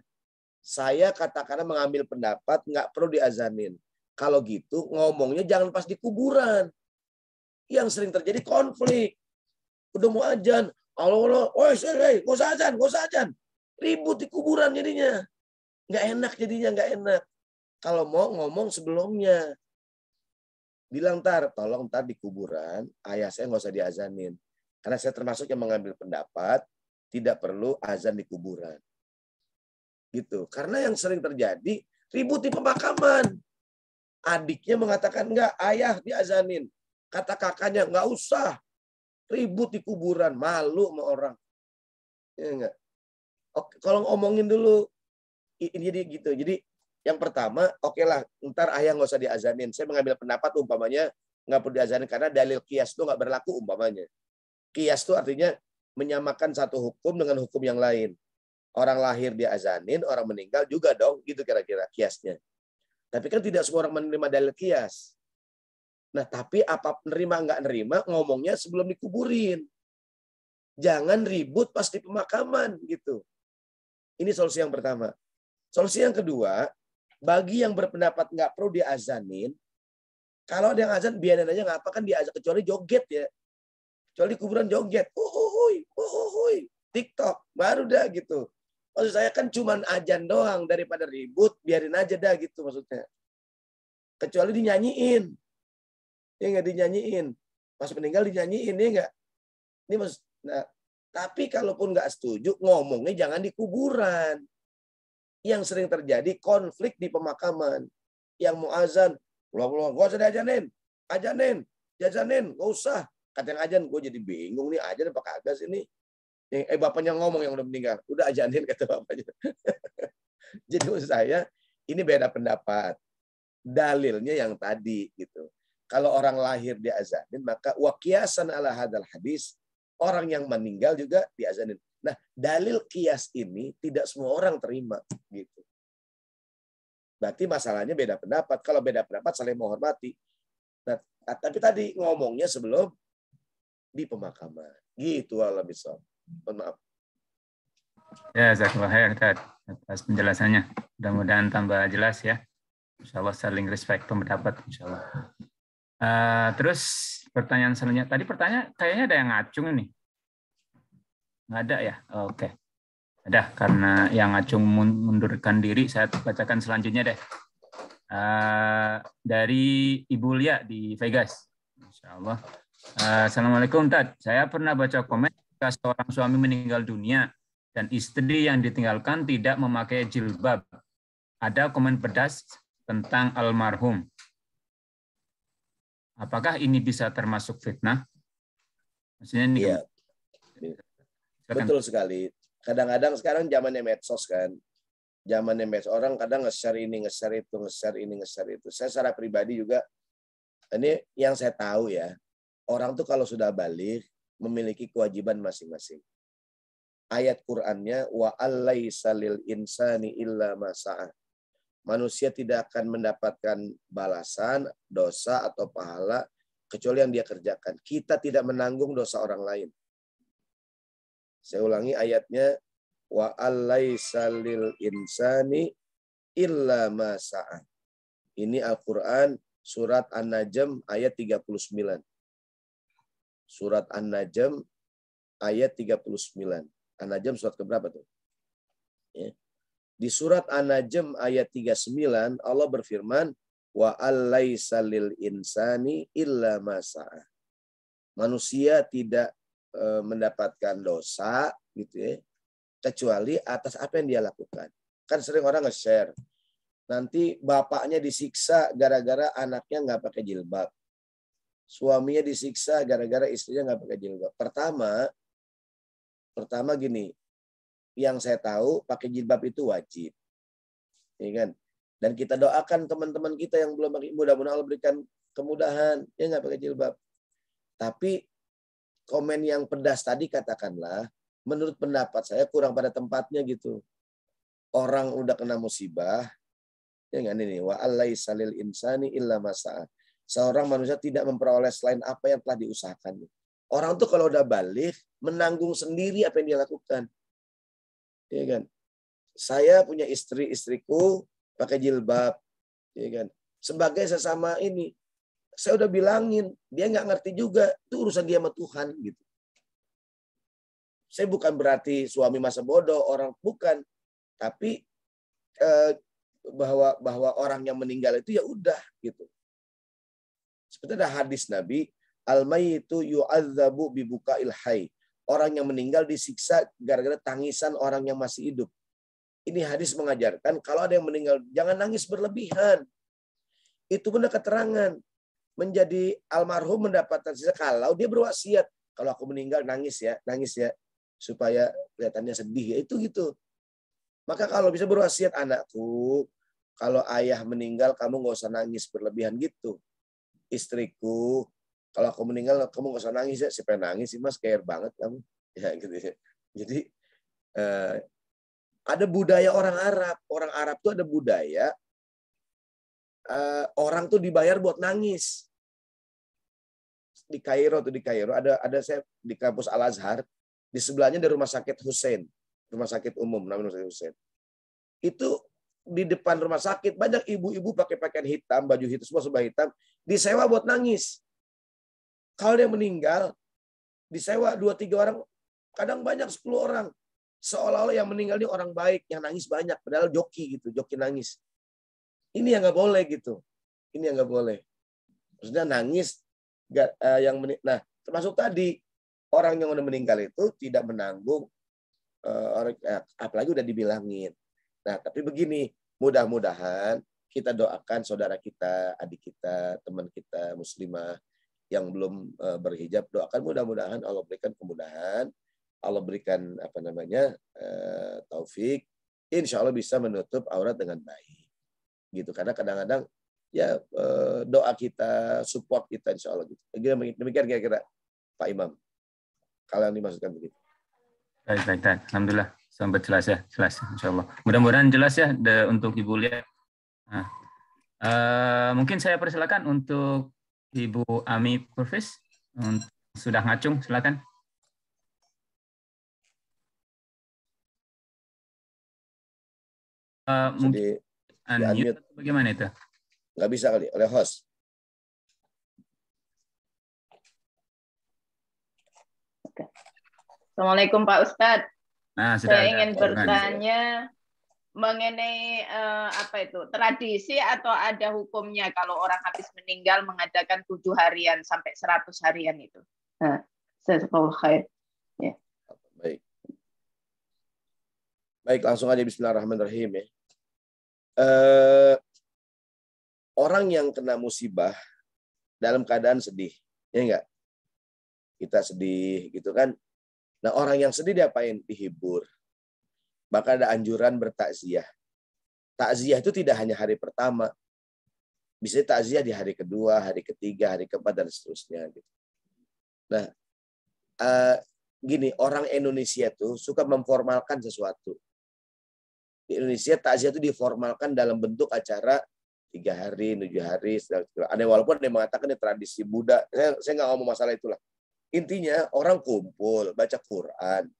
Saya katakan mengambil pendapat nggak perlu diazanin. Kalau gitu ngomongnya jangan pas di kuburan. Yang sering terjadi konflik. Udah mau azan, Allah, nggak usah azan. Ribut di kuburan jadinya. Nggak enak jadinya, nggak enak. Kalau mau ngomong sebelumnya. Bilang tolong di kuburan, ayah saya nggak usah diazanin. Karena saya termasuk yang mengambil pendapat, tidak perlu azan di kuburan. Gitu. Karena yang sering terjadi, ribut di pemakaman. Adiknya mengatakan, enggak, ayah diazanin. Kata kakaknya, nggak usah. Ribut di kuburan, malu sama orang. Ya enggak? Oke, kalau ngomongin dulu, jadi gitu. Jadi yang pertama, oke lah, ntar ayah nggak usah diazanin. Saya mengambil pendapat umpamanya nggak perlu diazanin karena dalil kias itu nggak berlaku umpamanya. Kias itu artinya menyamakan satu hukum dengan hukum yang lain. Orang lahir diazanin, orang meninggal juga dong, gitu kira-kira kiasnya. Tapi kan tidak semua orang menerima dalil kias. Nah, tapi apa nerima nggak nerima ngomongnya sebelum dikuburin. Jangan ribut pas di pemakaman gitu. Ini solusi yang pertama. Solusi yang kedua, bagi yang berpendapat nggak perlu diazanin, kalau ada yang azan biarin aja nggak apa kan diazan, kecuali joget ya. Kecuali kuburan joget, TikTok baru dah gitu. Maksud saya kan cuman azan doang, daripada ribut biarin aja dah gitu maksudnya. Kecuali dinyanyiin. Ya nggak dinyanyiin. Pas meninggal dinyanyiin, ya nggak? Ini maksud, nah, tapi kalaupun nggak setuju, ngomongnya jangan di kuburan. Yang sering terjadi konflik di pemakaman. Yang mau azan, ulang-ulang, gak usah diajanin, jajanin, gak usah. Kata yang azan, gue jadi bingung nih, azan apa kagak sih ini? Bapaknya ngomong yang udah meninggal, udah ajanin kata bapaknya. Jadi maksud saya, ini beda pendapat. Dalilnya yang tadi gitu. Kalau orang lahir diazanin, maka waqiyasan ala hadal hadis, orang yang meninggal juga diazanin. Nah, dalil kias ini tidak semua orang terima gitu. Berarti masalahnya beda pendapat. Kalau beda pendapat saling menghormati. Nah, tapi tadi ngomongnya sebelum di pemakaman. Gitu Allah bisa. Mohon maaf. Ya, jazakallah khair atas penjelasannya. Mudah-mudahan tambah jelas ya. Insya Allah saling respect pendapat. Insya Allah. Terus pertanyaan selanjutnya. Tadi pertanyaan kayaknya ada yang ngacung ini. Nggak ada ya? Oke. Ada, karena yang ngacung mundurkan diri, saya bacakan selanjutnya deh. Dari Ibu Lia di Vegas. Insya Allah. Assalamualaikum, Tad. Saya pernah baca komen jika seorang suami meninggal dunia dan istri yang ditinggalkan tidak memakai jilbab. Ada komen pedas tentang almarhum. Apakah ini bisa termasuk fitnah? Maksudnya ini iya. Betul sekali. Kadang-kadang sekarang zamannya medsos kan. Zamannya medsos, orang kadang nge-share ini, nge-share itu, nge-share ini, nge-share itu. Saya secara pribadi juga, ini yang saya tahu ya, orang tuh kalau sudah balik memiliki kewajiban masing-masing. Ayat Qur'annya wa allaisa lil insani illa ma sa'a. Manusia tidak akan mendapatkan balasan, dosa atau pahala kecuali yang dia kerjakan. Kita tidak menanggung dosa orang lain. Saya ulangi ayatnya wa allaisa lil insani illa ma sa'a. Ini Al-Qur'an surat An-Najm ayat 39. Surat An-Najm ayat 39. An-Najm surat keberapa tuh? Ya. Di surat An-Najm ayat 39 Allah berfirman wa allaisa lil insani illa ma sa'a. Manusia tidak mendapatkan dosa gitu ya, kecuali atas apa yang dia lakukan. Kan sering orang nge-share, nanti bapaknya disiksa gara-gara anaknya nggak pakai jilbab, suaminya disiksa gara-gara istrinya nggak pakai jilbab. Pertama gini, yang saya tahu pakai jilbab itu wajib, ya kan? Dan kita doakan teman-teman kita yang belum pakai, mudah-mudahan Allah berikan kemudahan, ya nggak pakai jilbab. Tapi komen yang pedas tadi katakanlah, menurut pendapat saya kurang pada tempatnya gitu. Orang udah kena musibah, ya kan ini wa allaisa lil insani illa ma sa'a. Seorang manusia tidak memperoleh selain apa yang telah diusahakan. Orang tuh kalau udah balik menanggung sendiri apa yang dia lakukan. Ya kan? Saya punya istriku pakai jilbab, ya kan? Sebagai sesama ini, saya udah bilangin, dia nggak ngerti juga, itu urusan dia sama Tuhan gitu. Saya bukan berarti suami masa bodoh, orang bukan, tapi bahwa orang yang meninggal itu ya udah gitu. Seperti ada hadis Nabi, al-mayyitu yu'adzabu bibuka'il hayy. Orang yang meninggal disiksa gara-gara tangisan orang yang masih hidup. Ini hadis mengajarkan kalau ada yang meninggal jangan nangis berlebihan. Itu benar keterangan. Menjadi almarhum mendapatkan sisa kalau dia berwasiat, kalau aku meninggal nangis ya supaya kelihatannya sedih ya, itu gitu. Maka kalau bisa berwasiat, anakku kalau ayah meninggal kamu nggak usah nangis berlebihan gitu. istriku, kalau aku meninggal kamu nggak usah nangis ya. Siapa yang nangis sih mas, care banget kamu. Ya gitu ya. Jadi ada budaya orang Arab. Orang Arab tuh ada budaya orang tuh dibayar buat nangis. Di Kairo ada saya di kampus Al Azhar, di sebelahnya ada rumah sakit Hussein, rumah sakit umum namanya rumah sakit Hussein. Itu di depan rumah sakit banyak ibu-ibu pakai pakaian hitam, baju hitam, semua serba hitam, disewa buat nangis. Kalau dia meninggal, disewa 2-3 orang, kadang banyak 10 orang. Seolah-olah yang meninggal ini orang baik, yang nangis banyak, padahal joki gitu, joki nangis. Ini yang nggak boleh gitu. Ini yang nggak boleh. Maksudnya nangis nah termasuk tadi orang yang udah meninggal itu tidak menanggung apalagi udah dibilangin. Nah, tapi begini, mudah-mudahan kita doakan saudara kita, adik kita, teman kita muslimah yang belum berhijab, doakan mudah-mudahan Allah berikan kemudahan, Allah berikan taufik, insya Allah bisa menutup aurat dengan baik. Gitu, karena kadang-kadang ya doa kita, support kita insya Allah gitu. Demikian kira-kira Pak Imam. Kalau yang dimaksudkan begitu. Baik. Alhamdulillah. Sampai jelas ya. Jelas insya Allah. Mudah-mudahan jelas ya untuk Ibu Lia. Nah, mungkin saya persilakan untuk Ibu Ami Purvis. Sudah ngacung, silakan. Mungkin unmute bagaimana itu? Nggak bisa kali, oleh host. Assalamualaikum Pak Ustadz. Nah, saya ingin bertanya mengenai tradisi atau ada hukumnya kalau orang habis meninggal mengadakan 7 harian sampai 100 harian itu. Nah, jazakallahu khair. Ya. Baik, langsung aja bismillahirrahmanirrahim ya. Orang yang kena musibah dalam keadaan sedih, ya enggak? Kita sedih gitu kan. Nah, orang yang sedih diapain? Dihibur. Maka ada anjuran bertakziah. Takziah itu tidak hanya hari pertama. Bisa takziah di hari kedua, hari ketiga, hari keempat, dan seterusnya. Gitu. Nah, gini, orang Indonesia tuh suka memformalkan sesuatu. Di Indonesia takziah itu diformalkan dalam bentuk acara 3 hari, 7 hari, ada walaupun ada yang mengatakan ini tradisi Buddha. Saya nggak ngomong masalah itulah. Intinya orang kumpul, baca Quran,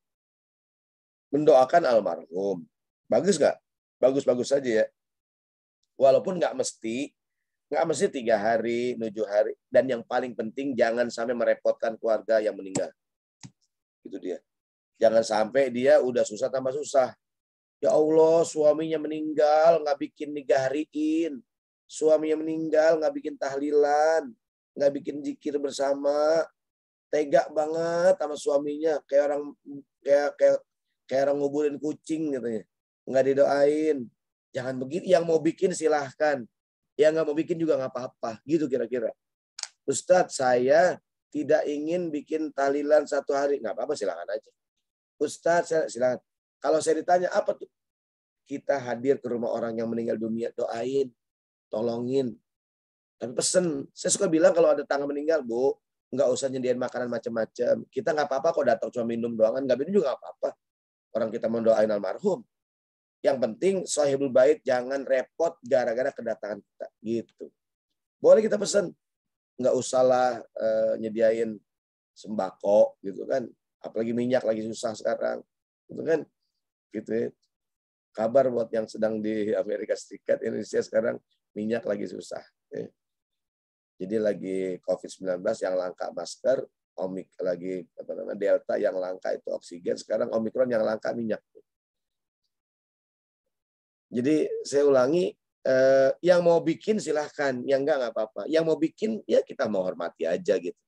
mendoakan almarhum. Bagus nggak? Bagus-bagus saja ya. Walaupun nggak mesti 3 hari, 7 hari. Dan yang paling penting jangan sampai merepotkan keluarga yang meninggal. Itu dia. Jangan sampai dia udah susah tambah susah. Ya Allah, suaminya meninggal, nggak bikin nigahriin. Suaminya meninggal, nggak bikin tahlilan. Nggak bikin zikir bersama. Tega banget sama suaminya. Kayak orang nguburin kucing katanya. Nggak didoain. Jangan begitu. Yang mau bikin silahkan. Yang nggak mau bikin juga nggak apa-apa. Gitu kira-kira. Ustadz, saya tidak ingin bikin tahlilan 1 hari. Nggak apa-apa, silahkan aja. Ustadz, silahkan. Kalau saya ditanya, apa tuh? Kita hadir ke rumah orang yang meninggal dunia, doain, tolongin. Tapi pesen, saya suka bilang kalau ada tangga meninggal, Bu, nggak usah nyediain makanan macam-macam. Kita nggak apa-apa kok datang cuma minum doang, nggak minum juga nggak apa-apa. Orang kita mau doain almarhum. Yang penting sahibul bait jangan repot gara-gara kedatangan kita. Gitu. Boleh kita pesen, nggak usahlah nyediain sembako, gitu kan. Apalagi minyak lagi susah sekarang, gitu kan. Gitu ya. Kabar buat yang sedang di Amerika Serikat, Indonesia sekarang minyak lagi susah. Ya. Jadi lagi COVID-19 yang langka masker, lagi Delta yang langka itu oksigen, sekarang Omikron yang langka minyak. Jadi saya ulangi, yang mau bikin silahkan, yang enggak apa-apa. Yang mau bikin ya kita mau hormati aja gitu.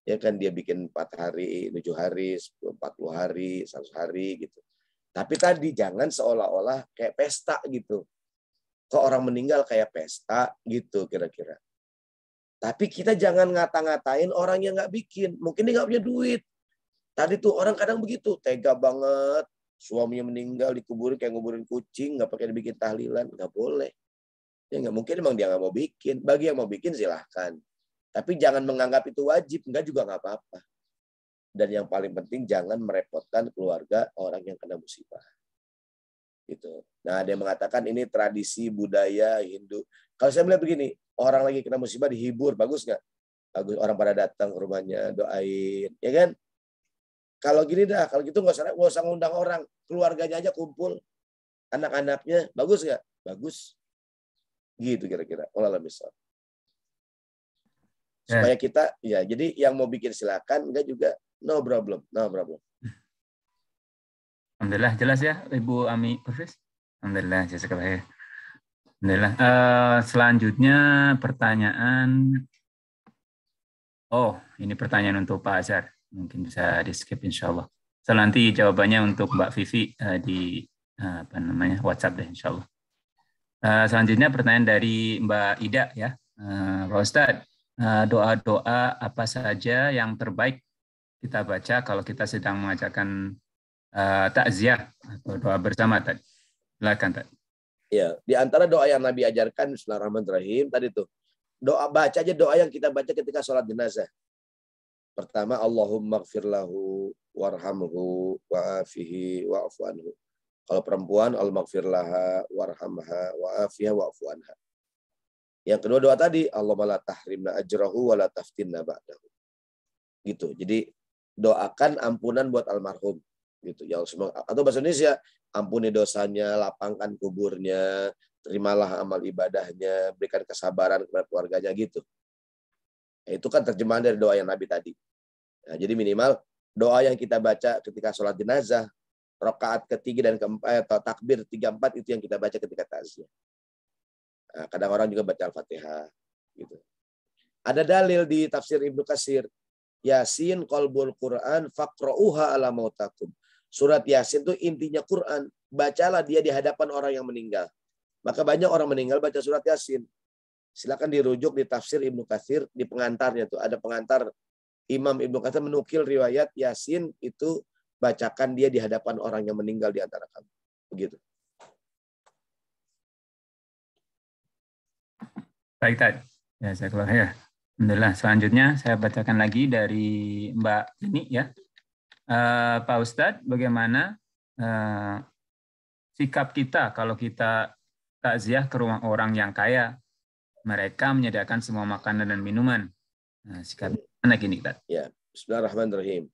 Ya kan dia bikin 4 hari, 7 hari, 40 hari, 100 hari gitu. Tapi tadi jangan seolah-olah kayak pesta gitu. Kok orang meninggal kayak pesta gitu kira-kira. Tapi kita jangan ngata-ngatain orang yang nggak bikin. Mungkin dia nggak punya duit. Tadi tuh orang kadang begitu, tega banget. Suaminya meninggal dikuburin kayak nguburin kucing, nggak pakai dibikin tahlilan, nggak boleh. Ya nggak mungkin, emang dia nggak mau bikin. Bagi yang mau bikin silahkan. Tapi jangan menganggap itu wajib, enggak juga nggak apa-apa. Dan yang paling penting jangan merepotkan keluarga orang yang kena musibah. Gitu. Nah, ada yang mengatakan ini tradisi budaya Hindu. Kalau saya melihat begini, orang lagi kena musibah dihibur, bagus nggak? Bagus, orang pada datang ke rumahnya, doain, ya kan? Kalau gini dah, kalau gitu nggak usah ngundang orang, keluarganya aja kumpul, anak-anaknya, bagus nggak? Bagus. Gitu kira-kira. Allah misal. Supaya kita, ya, jadi yang mau bikin silakan, enggak juga, no problem, no problem. Alhamdulillah jelas ya Ibu Ami Pervis. Alhamdulillah jazakallah. Alhamdulillah. Selanjutnya pertanyaan. Oh, ini pertanyaan untuk Pak Azhar. Mungkin bisa di skip insya Allah. So, nanti jawabannya untuk Mbak Vivi di WhatsApp deh insya Allah. Selanjutnya pertanyaan dari Mbak Ida ya. Pak Ustadz, doa-doa apa saja yang terbaik kita baca kalau kita sedang mengajarkan takziah atau doa bersama tadi. Silakan tadi. Ya, di antara doa yang Nabi ajarkan Bismillahirrahmanirrahim tadi tuh. Doa baca aja doa yang kita baca ketika sholat jenazah. Pertama, Allahumma gfir lahu warhamhu wa'afihi wa'afu anhu. Kalau perempuan, Allahumma gfir laha warhamha wa'afiha wa'afu anha. Yang kedua doa tadi, Allahumma la tahrimna ajrahu wa la taftinna ba'dahu. Gitu. Jadi doakan ampunan buat almarhum. Gitu ya, atau bahasa Indonesia, ampuni dosanya, lapangkan kuburnya, terimalah amal ibadahnya, berikan kesabaran kepada keluarganya gitu. Itu kan terjemahan dari doa yang Nabi tadi. Nah, jadi minimal doa yang kita baca ketika sholat jenazah, rakaat ketiga dan keempat atau takbir 3-4 itu yang kita baca ketika takziah. Nah, kadang orang juga baca Al-Fatihah gitu. Ada dalil di tafsir Ibnu Katsir, Yasin qalbul Quran faqra'uha ala mautakum. Surat Yasin itu intinya Quran. Bacalah dia di hadapan orang yang meninggal. Maka banyak orang meninggal baca surat Yasin. Silakan dirujuk di tafsir Ibnu Katsir, di pengantarnya tuh ada pengantar Imam Ibnu Katsir menukil riwayat Yasin itu bacakan dia di hadapan orang yang meninggal di antara kamu. Begitu. Baik, Tad. Ya, saya keluar ya. Alhamdulillah. Selanjutnya saya bacakan lagi dari Mbak Ini ya. Pak Ustadz, bagaimana sikap kita kalau kita takziah ke rumah orang yang kaya? Mereka menyediakan semua makanan dan minuman. Nah, sikap mana gini, Tad? Ya, Bismillahirrahmanirrahim.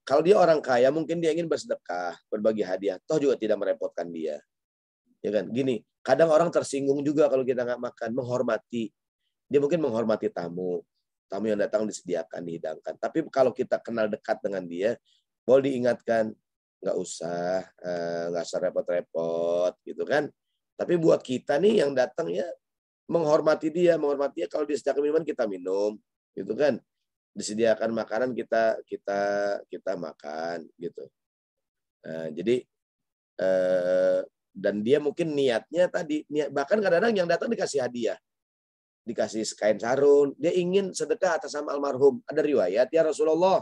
Kalau dia orang kaya, mungkin dia ingin bersedekah, berbagi hadiah, toh juga tidak merepotkan dia. Ya kan? Gini, kadang orang tersinggung juga kalau kita nggak makan, menghormati. Dia mungkin menghormati tamu yang datang disediakan, dihidangkan. Tapi kalau kita kenal dekat dengan dia, boleh diingatkan, nggak usah repot-repot, gitu kan? Tapi buat kita nih yang datang ya menghormati dia kalau disediakan minuman kita minum, gitu kan? Disediakan makanan kita makan, gitu. Nah, jadi dan dia mungkin niatnya tadi, bahkan kadang-kadang yang datang dikasih hadiah, dikasih kain sarung, dia ingin sedekah atas nama almarhum. Ada riwayat, ya Rasulullah,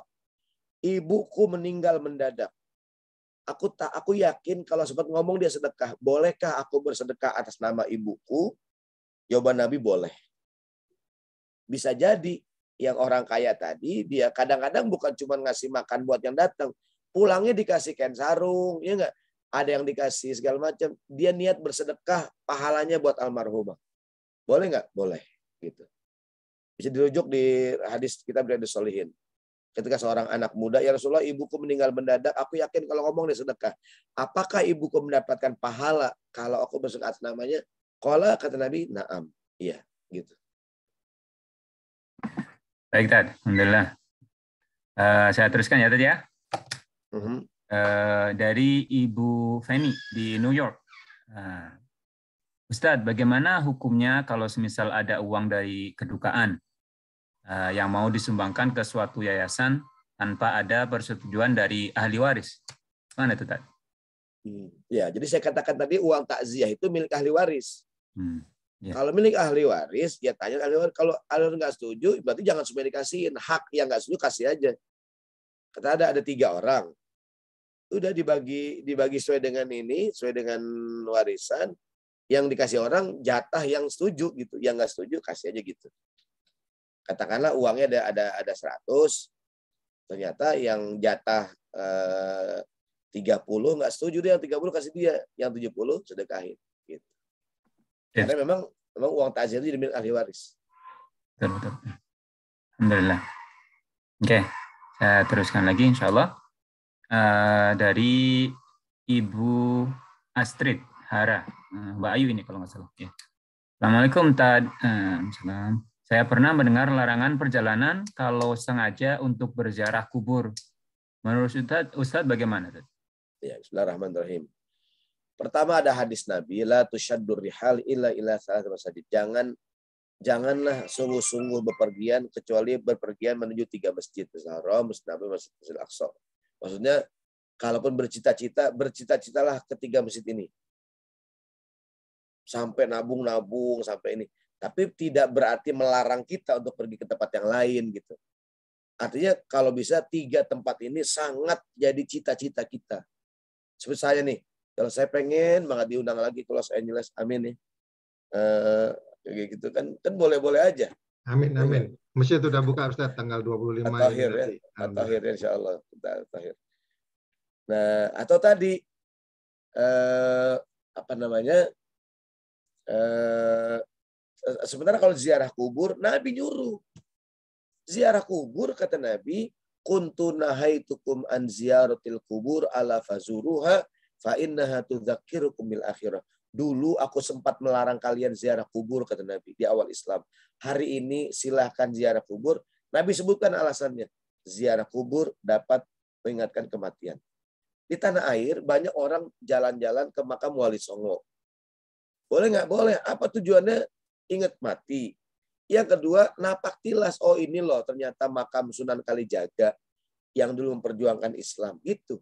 ibuku meninggal mendadak. Aku yakin kalau sempat ngomong dia sedekah, bolehkah aku bersedekah atas nama ibuku? Jawaban Nabi boleh. Bisa jadi yang orang kaya tadi dia kadang-kadang bukan cuma ngasih makan buat yang datang, pulangnya dikasih kain sarung, ya enggak? Ada yang dikasih segala macam. Dia niat bersedekah, pahalanya buat almarhumah. Boleh nggak? Boleh. Gitu. Bisa dirujuk di hadis kitab Riyadhus Shalihin. Ketika seorang anak muda, ya Rasulullah, ibuku meninggal mendadak, aku yakin kalau ngomong dia sedekah. Apakah ibuku mendapatkan pahala kalau aku bersedekah atas namanya? Qala, kata Nabi, na'am. Iya, gitu. Baik, Tad. Alhamdulillah. Saya teruskan ya, Tad ya. Dari Ibu Feni di New York. Ustadz, bagaimana hukumnya kalau semisal ada uang dari kedukaan yang mau disumbangkan ke suatu yayasan tanpa ada persetujuan dari ahli waris? Mana itu, Tad? Ya, jadi saya katakan tadi uang takziah itu milik ahli waris. Ya. Kalau milik ahli waris, ya tanya ahli waris. Kalau ahli waris nggak setuju, berarti jangan semua dikasihin. Hak yang nggak setuju kasih aja. Kata ada 3 orang. Udah dibagi sesuai dengan ini, sesuai dengan warisan. Yang dikasih orang jatah yang setuju gitu, yang nggak setuju kasih aja gitu. Katakanlah uangnya ada 100, ternyata yang jatah 30 nggak setuju, dia yang 30 kasih dia, yang 70 sedekahin gitu. Karena memang uang takzir itu dimiliki ahli waris. Betul. Alhamdulillah. Oke, saya teruskan lagi insya Allah. Dari Ibu Astrid Hara, Mbak Ayu ini kalau nggak salah. Ya. Assalamualaikum, Salam. Saya pernah mendengar larangan perjalanan kalau sengaja untuk berziarah kubur. Menurut Ustadz bagaimana? Ya, bismillahirrahmanirrahim. Pertama ada hadis Nabi, la tusyaddur rihal illa salat masjid. Janganlah sungguh-sungguh bepergian kecuali bepergian menuju 3 masjid, Masjidil Haram, Masjid Nabawi, Masjidil Aqsa. Maksudnya kalaupun bercita-citalah ke 3 masjid ini. Sampai nabung sampai ini. Tapi tidak berarti melarang kita untuk pergi ke tempat yang lain gitu. Artinya kalau bisa 3 tempat ini sangat jadi cita-cita kita. Seperti saya nih, kalau saya pengen banget diundang lagi ke Los Angeles, amin nih. Kayak gitu kan boleh-boleh aja. Amin. Masjid sudah buka Ustaz tanggal 25 At-Tahir ya. At-Tahir insyaallah. At-Tahir. Nah, atau tadi sebenarnya kalau ziarah kubur, Nabi nyuruh. Ziarah kubur kata Nabi, kuntu nahaitukum an ziyaratil kubur ala fazuruha fa innaha tudzakirukum bil akhirah. Dulu aku sempat melarang kalian ziarah kubur kata Nabi di awal Islam. Hari ini silahkan ziarah kubur. Nabi sebutkan alasannya. Ziarah kubur dapat mengingatkan kematian. Di tanah air banyak orang jalan-jalan ke makam Wali Songo. Boleh nggak? Boleh. Apa tujuannya? Ingat mati. Yang kedua, napak tilas. Oh ini loh ternyata makam Sunan Kalijaga yang dulu memperjuangkan Islam. Gitu.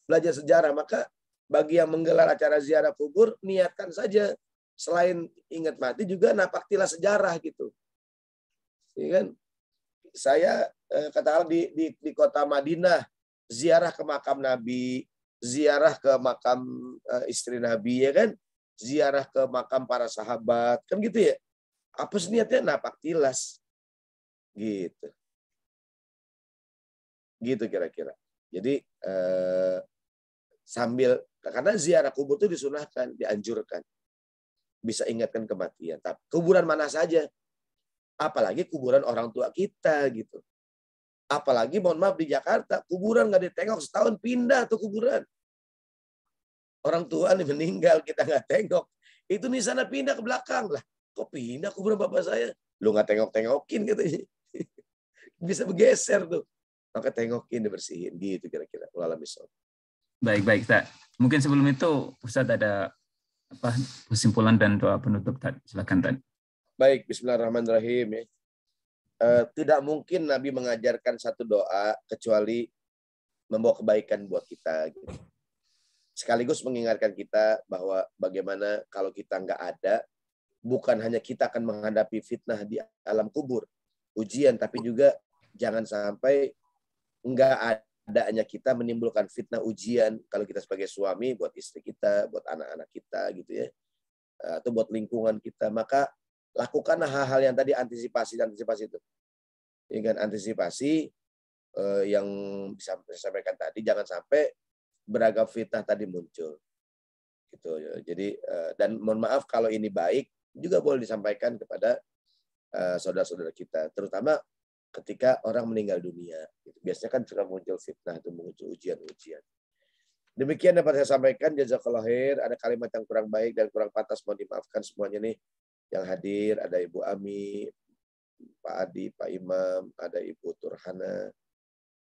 Belajar sejarah. Maka bagi yang menggelar acara ziarah kubur, niatkan saja. Selain ingat mati juga napak tilas sejarah gitu. Ya kan? Saya katakan di kota Madinah, ziarah ke makam Nabi, ziarah ke makam istri Nabi, ya kan? Ziarah ke makam para sahabat, kan gitu ya. Apa sih niatnya? Napak tilas. Gitu. Gitu kira-kira. Jadi sambil, karena ziarah kubur itu disunahkan, dianjurkan. Bisa ingatkan kematian. Tapi kuburan mana saja. Apalagi kuburan orang tua kita gitu. Apalagi mohon maaf di Jakarta, kuburan nggak ditengok setahun pindah tuh kuburan. Orang tua nih meninggal kita nggak tengok. Itu nih sana pindah ke belakang lah. Kok pindah kuburan bapak saya? Lu nggak tengok-tengokin katanya. Bisa bergeser tuh. Maka tengokin, dibersihin gitu kira-kira. Baik, Ustaz. Mungkin sebelum itu Ustaz ada kesimpulan dan doa penutup tadi. Silakan tadi. Baik, bismillahirrahmanirrahim. Tidak mungkin Nabi mengajarkan satu doa kecuali membawa kebaikan buat kita. Sekaligus mengingatkan kita bahwa bagaimana kalau kita nggak ada, bukan hanya kita akan menghadapi fitnah di alam kubur, ujian, tapi juga jangan sampai nggak adanya kita menimbulkan fitnah ujian kalau kita sebagai suami buat istri kita, buat anak-anak kita gitu ya, atau buat lingkungan kita. Maka lakukanlah hal-hal yang tadi antisipasi itu. Ya kan, antisipasi yang disampaikan tadi, jangan sampai beragam fitnah tadi muncul. Gitu. Jadi dan mohon maaf kalau ini baik juga boleh disampaikan kepada saudara-saudara kita, terutama ketika orang meninggal dunia. Biasanya kan suka muncul fitnah, itu muncul ujian-ujian. Demikian dapat saya sampaikan. Jazakallahu khair. Ada kalimat yang kurang baik dan kurang pantas, mohon dimaafkan semuanya nih. Yang hadir ada Ibu Ami, Pak Adi, Pak Imam, ada Ibu Turhana,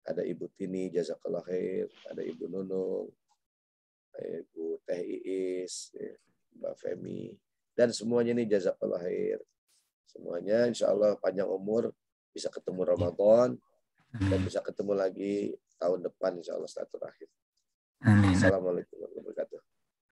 ada Ibu Tini, jazakallahu khair, ada Ibu Nunung, Ibu Teh Iis, Mbak Femi, dan semuanya nih jazakallahu khair. Semuanya insya Allah panjang umur, bisa ketemu Ramadan, dan bisa ketemu lagi tahun depan insya Allah setelah terakhir. Amin. Assalamualaikum warahmatullahi wabarakatuh.